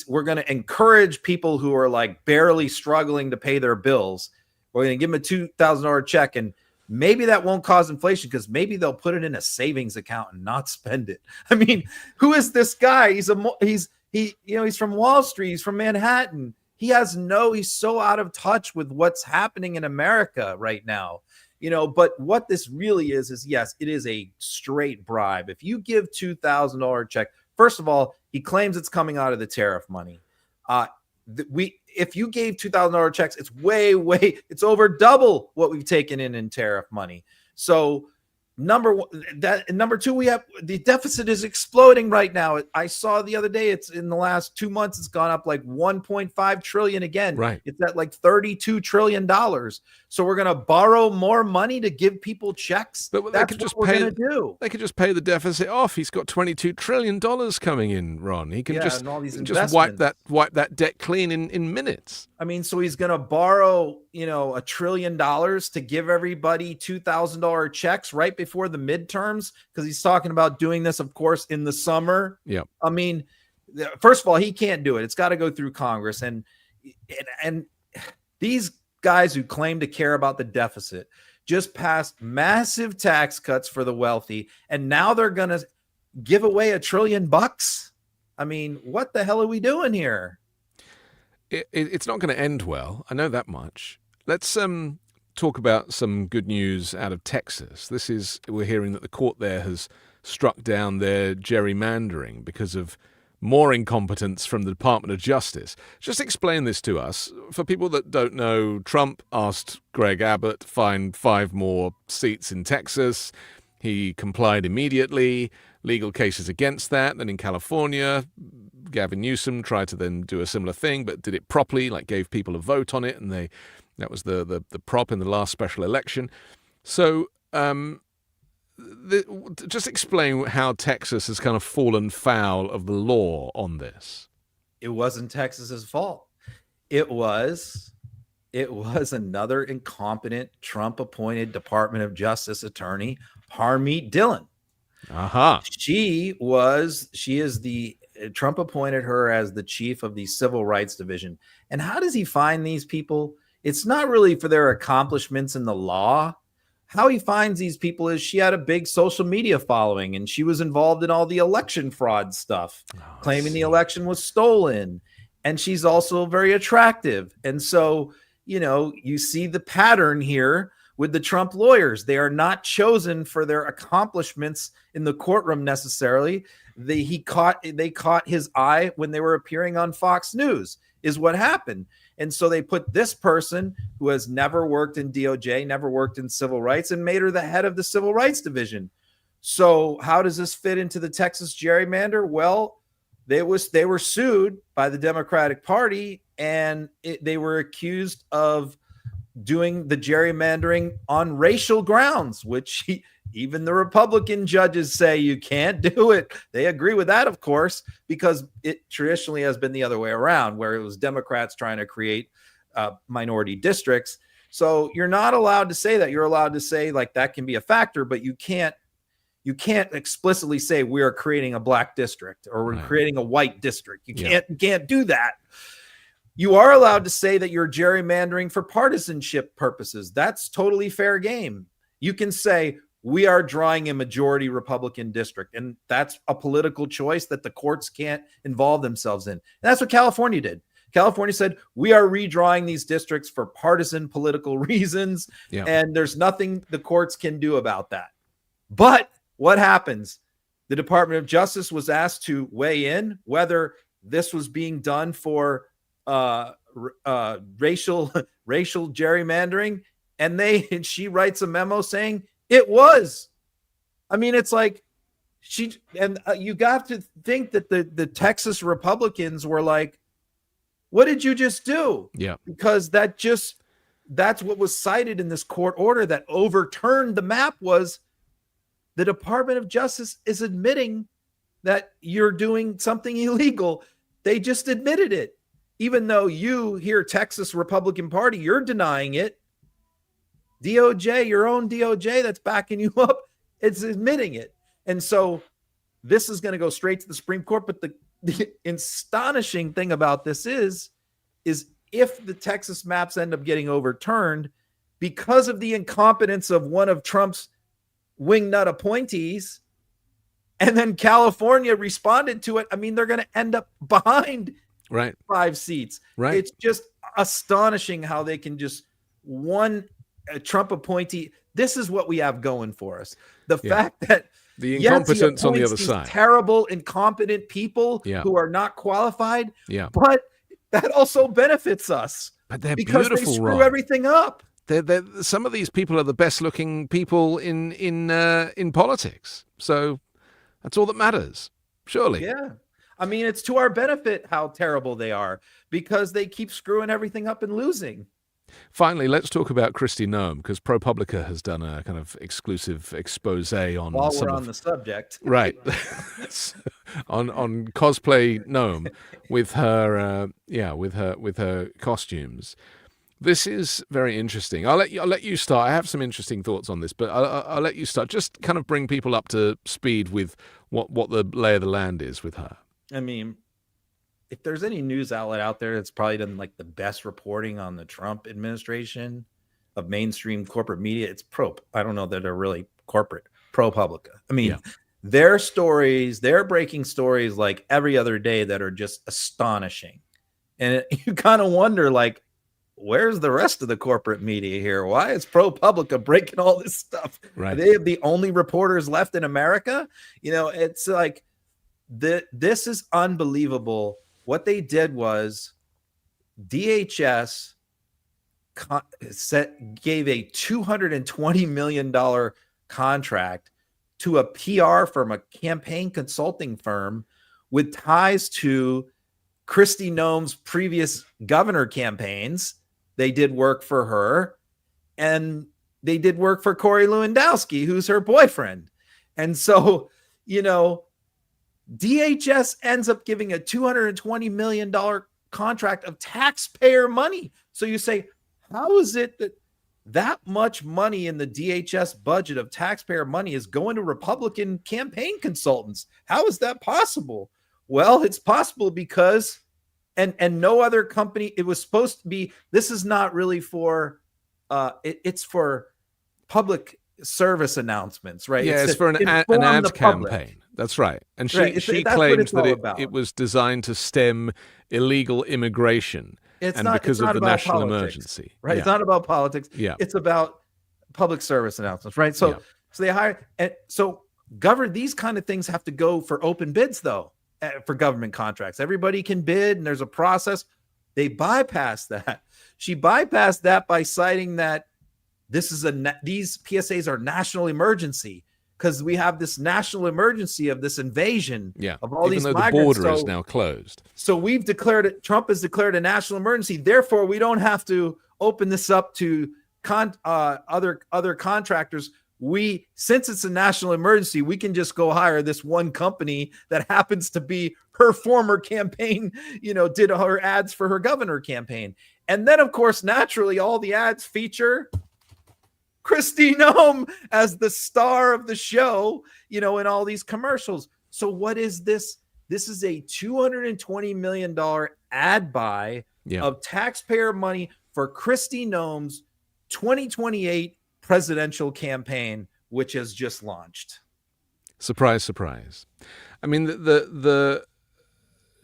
we're going to encourage people who are like barely struggling to pay their bills. We're going to give them a $2,000 check, and maybe that won't cause inflation because maybe they'll put it in a savings account and not spend it. I mean, who is this guy? He's from Wall Street. He's from Manhattan. He's so out of touch with what's happening in America right now. You know, but what this really is yes, it is a straight bribe. If you give $2,000 check, first of all, he claims it's coming out of the tariff money. If you gave $2,000 checks, it's it's over double what we've taken in tariff money. So number two, we have the deficit is exploding right now. I saw the other day, it's in the last 2 months, it's gone up like 1.5 trillion again. Right. It's at like $32 trillion. So we're going to borrow more money to give people checks. But that's what we're going to do. They could just pay the deficit off. He's got $22 trillion coming in, Ron. He can just wipe that debt clean in minutes. I mean, so he's going to borrow, $1 trillion to give everybody $2,000 checks right before the midterms, because he's talking about doing this, of course, in the summer. Yeah. I mean, first of all, he can't do it. It's got to go through Congress. And these guys who claim to care about the deficit just passed massive tax cuts for the wealthy, and now they're going to give away $1 trillion. I mean, what the hell are we doing here? It's not going to end well. I know that much. Let's talk about some good news out of Texas. We're hearing that the court there has struck down their gerrymandering because of more incompetence from the Department of Justice. Just explain this to us. For people that don't know, Trump asked Greg Abbott to find 5 more seats in Texas. He complied immediately. Legal cases against that. Then in California, Gavin Newsom tried to then do a similar thing, but did it properly, like gave people a vote on it, and that was the prop in the last special election. So just explain how Texas has kind of fallen foul of the law on this. It wasn't Texas's fault. It was another incompetent Trump-appointed Department of Justice attorney, Harmeet Dillon. She is the Trump appointed her as the chief of the Civil Rights Division. And how does he find these people? It's not really for their accomplishments in the law. how he finds these people is she had a big social media following and she was involved in all the election fraud stuff, claiming the election was stolen. And she's also very attractive. And so, you see the pattern here with the Trump lawyers. They are not chosen for their accomplishments in the courtroom necessarily. They caught his eye when they were appearing on Fox News, is what happened. And so they put this person who has never worked in DOJ, never worked in civil rights, and made her the head of the civil rights division. So how does this fit into the Texas gerrymander? Well, they were sued by the Democratic Party, and they were accused of doing the gerrymandering on racial grounds, which even the Republican judges say you can't do it. They agree with that, of course, because it traditionally has been the other way around, where it was Democrats trying to create minority districts. So you're not allowed to say that. You're allowed to say like that can be a factor, but you can't explicitly say we are creating a black district or we're creating a white district. You can't do that. You are allowed to say that you're gerrymandering for partisanship purposes. That's totally fair game. You can say we are drawing a majority Republican district, and that's a political choice that the courts can't involve themselves in. And that's what California did. California said, we are redrawing these districts for partisan political reasons, and there's nothing the courts can do about that. But what happens? The Department of Justice was asked to weigh in whether this was being done for racial gerrymandering, and she writes a memo saying it was. I mean, it's like you got to think that the Texas Republicans were like, what did you just do? Yeah. Because that's what was cited in this court order that overturned the map. Was the Department of Justice is admitting that you're doing something illegal. They just admitted it. Even though you here, Texas Republican Party, you're denying it. DOJ, your own DOJ that's backing you up, it's admitting it. And so this is going to go straight to the Supreme Court. But the astonishing thing about this is if the Texas maps end up getting overturned because of the incompetence of one of Trump's wingnut appointees, and then California responded to it, I mean, they're going to end up behind 5 seats. Right. It's just astonishing how they can just one Trump appointee. This is what we have going for us. The fact that the incompetence on the other these side, terrible, incompetent people who are not qualified. But that also benefits us. But they're because beautiful, they screw Ron. everything up. Some of these people are the best looking people in politics. So that's all that matters, surely. Yeah. I mean, it's to our benefit how terrible they are because they keep screwing everything up and losing. Finally, let's talk about Kristi Noem, because ProPublica has done a kind of exclusive expose on while we're on the subject. Right. on cosplay Noem with her with her costumes. This is very interesting. I'll let you start. I have some interesting thoughts on this, but I'll let you start. Just kind of bring people up to speed with what the lay of the land is with her. I mean, if there's any news outlet out there that's probably done like the best reporting on the Trump administration of mainstream corporate media, it's I don't know that they're really corporate, ProPublica. I mean, their stories, they're breaking stories like every other day that are just astonishing. And you kind of wonder, like, where's the rest of the corporate media here? Why is ProPublica breaking all this stuff? Right. Are they the only reporters left in America? It's like this is unbelievable. What they did was DHS gave a $220 million contract to a PR firm, a campaign consulting firm with ties to Kristi Noem's previous governor campaigns. They did work for her, and they did work for Corey Lewandowski, who's her boyfriend. And so, DHS ends up giving a $220 million contract of taxpayer money. So you say, how is it that much money in the DHS budget of taxpayer money is going to Republican campaign consultants? How is that possible? Well, it's possible because, and no other company, it was supposed to be, this is not really for, it's for public service announcements, right? Yeah, it's to for an ad inform the public. campaign. That's right. And Right, she that's what claims it's all that about. it was designed to stem illegal immigration It's and not because it's not of the about national politics, emergency. right? Yeah. It's not about politics. Yeah. It's about public service announcements, right? So Yeah. so they hire, and so these kind of things have to go for open bids though, for government contracts. Everybody can bid and there's a process. They bypass that. She bypassed that by citing that these PSAs are national emergency because we have this national emergency of this invasion of all Even these though migrants. the border is now closed. So we've declared it. Trump has declared a national emergency. Therefore, we don't have to open this up to other contractors. Since it's a national emergency, we can just go hire this one company that happens to be her former campaign, did her ads for her governor campaign. And then, of course, naturally, all the ads feature Kristi Noem as the star of the show, in all these commercials. So what is this? This is a $220 million ad buy of taxpayer money for Kristi Noem's 2028 presidential campaign, which has just launched. Surprise, surprise. I mean,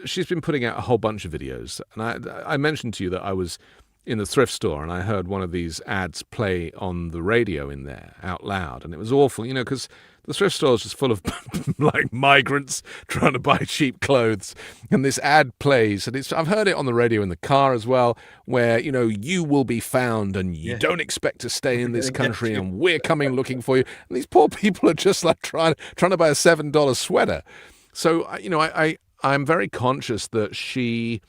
she's been putting out a whole bunch of videos, and I mentioned to you that I was in the thrift store and I heard one of these ads play on the radio in there out loud, and it was awful, because the thrift store is just full of like migrants trying to buy cheap clothes, and this ad plays, and I've heard it on the radio in the car as well, where you will be found and you don't expect to stay in this country and we're coming looking for you, and these poor people are just like trying to buy a $7 sweater. So I'm very conscious that she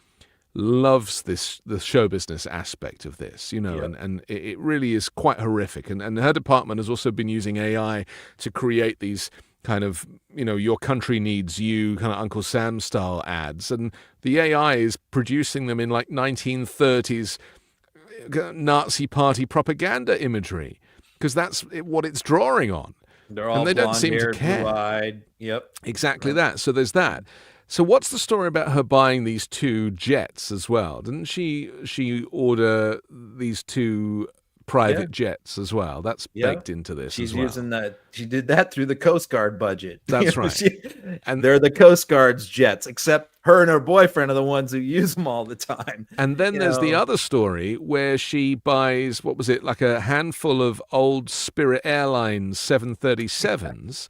loves the show business aspect of this, and it really is quite horrific. And her department has also been using AI to create these kind of, your country needs you kind of Uncle Sam style ads. And the AI is producing them in like 1930s Nazi party propaganda imagery, because that's what it's drawing on. They're all and they don't seem to care. Blue-eyed. Yep. Exactly that. So there's that. So what's the story about her buying these 2 jets as well? Didn't she order these 2 private jets as well? That's baked into this. She's as well. using that. She did that through the Coast Guard budget. That's right. And they're the Coast Guard's jets, except her and her boyfriend are the ones who use them all the time. And then there's the other story where she buys, what was it, like a handful of old Spirit Airlines 737s.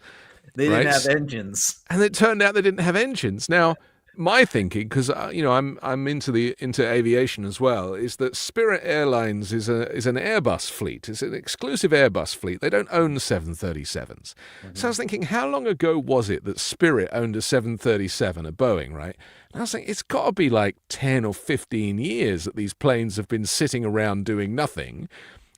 They didn't have engines, and it turned out they didn't have engines. Now, my thinking, because I'm into aviation as well, is that Spirit Airlines is an Airbus fleet. It's an exclusive Airbus fleet. They don't own 737s. So I was thinking, how long ago was it that Spirit owned a 737, a Boeing, right? And I was thinking, it's got to be like 10 or 15 years that these planes have been sitting around doing nothing.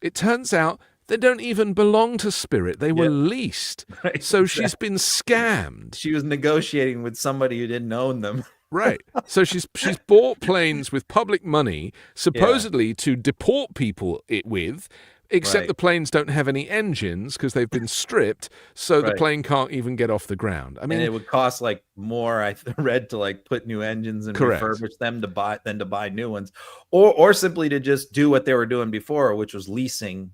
It turns out they don't even belong to Spirit. They were leased. Right, so she's been scammed. She was negotiating with somebody who didn't own them. Right. So she's bought planes with public money, supposedly to deport people with, except the planes don't have any engines because they've been stripped, so the plane can't even get off the ground. I mean, and it would cost like more, I read, to like put new engines and refurbish them than to buy new ones, or simply to just do what they were doing before, which was leasing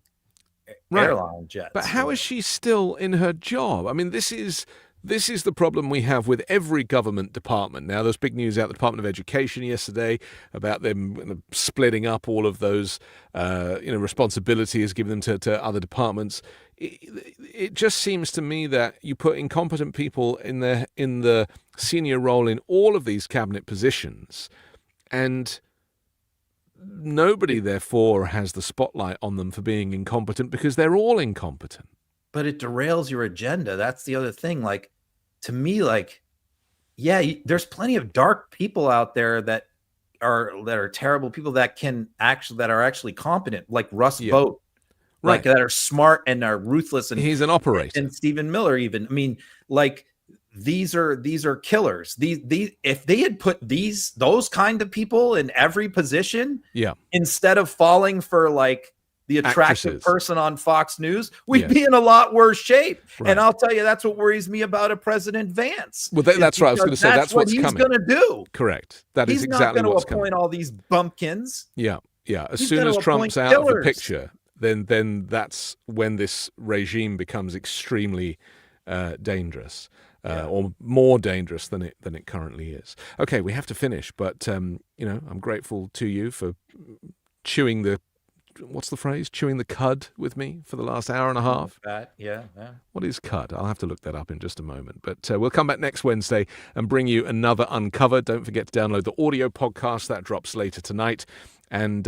airline jets. But how is she still in her job? I mean, this is the problem we have with every government department. Now, there's big news out the Department of Education yesterday about them splitting up all of those responsibilities, giving them to other departments. It just seems to me that you put incompetent people in the senior role in all of these cabinet positions, and nobody, therefore, has the spotlight on them for being incompetent because they're all incompetent. But it derails your agenda. That's the other thing. Like, to me, there's plenty of dark people out there that are terrible people that are actually competent, like Russ Vogt, like that are smart and are ruthless. And he's an operator. And Stephen Miller, even. I mean, like, these are killers. These if they had put those kind of people in every position, instead of falling for like the attractive person on Fox News, we'd be in a lot worse shape. Right. And I'll tell you, that's what worries me about a President Vance. Well, that's right. I was going to say that's what's he's coming. Going to do. Correct. That is exactly what's coming. He's not going to appoint all these bumpkins. Yeah. As soon as Trump's out of the picture, then that's when this regime becomes extremely dangerous, or more dangerous than it currently is. Okay, we have to finish, but I'm grateful to you for chewing the. What's the phrase? Chewing the cud with me for the last hour and a half. Yeah. What is cud? I'll have to look that up in just a moment. But we'll come back next Wednesday and bring you another Uncovered. Don't forget to download the audio podcast. That drops later tonight. And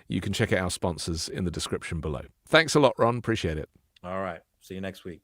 you can check out our sponsors in the description below. Thanks a lot, Ron. Appreciate it. All right. See you next week.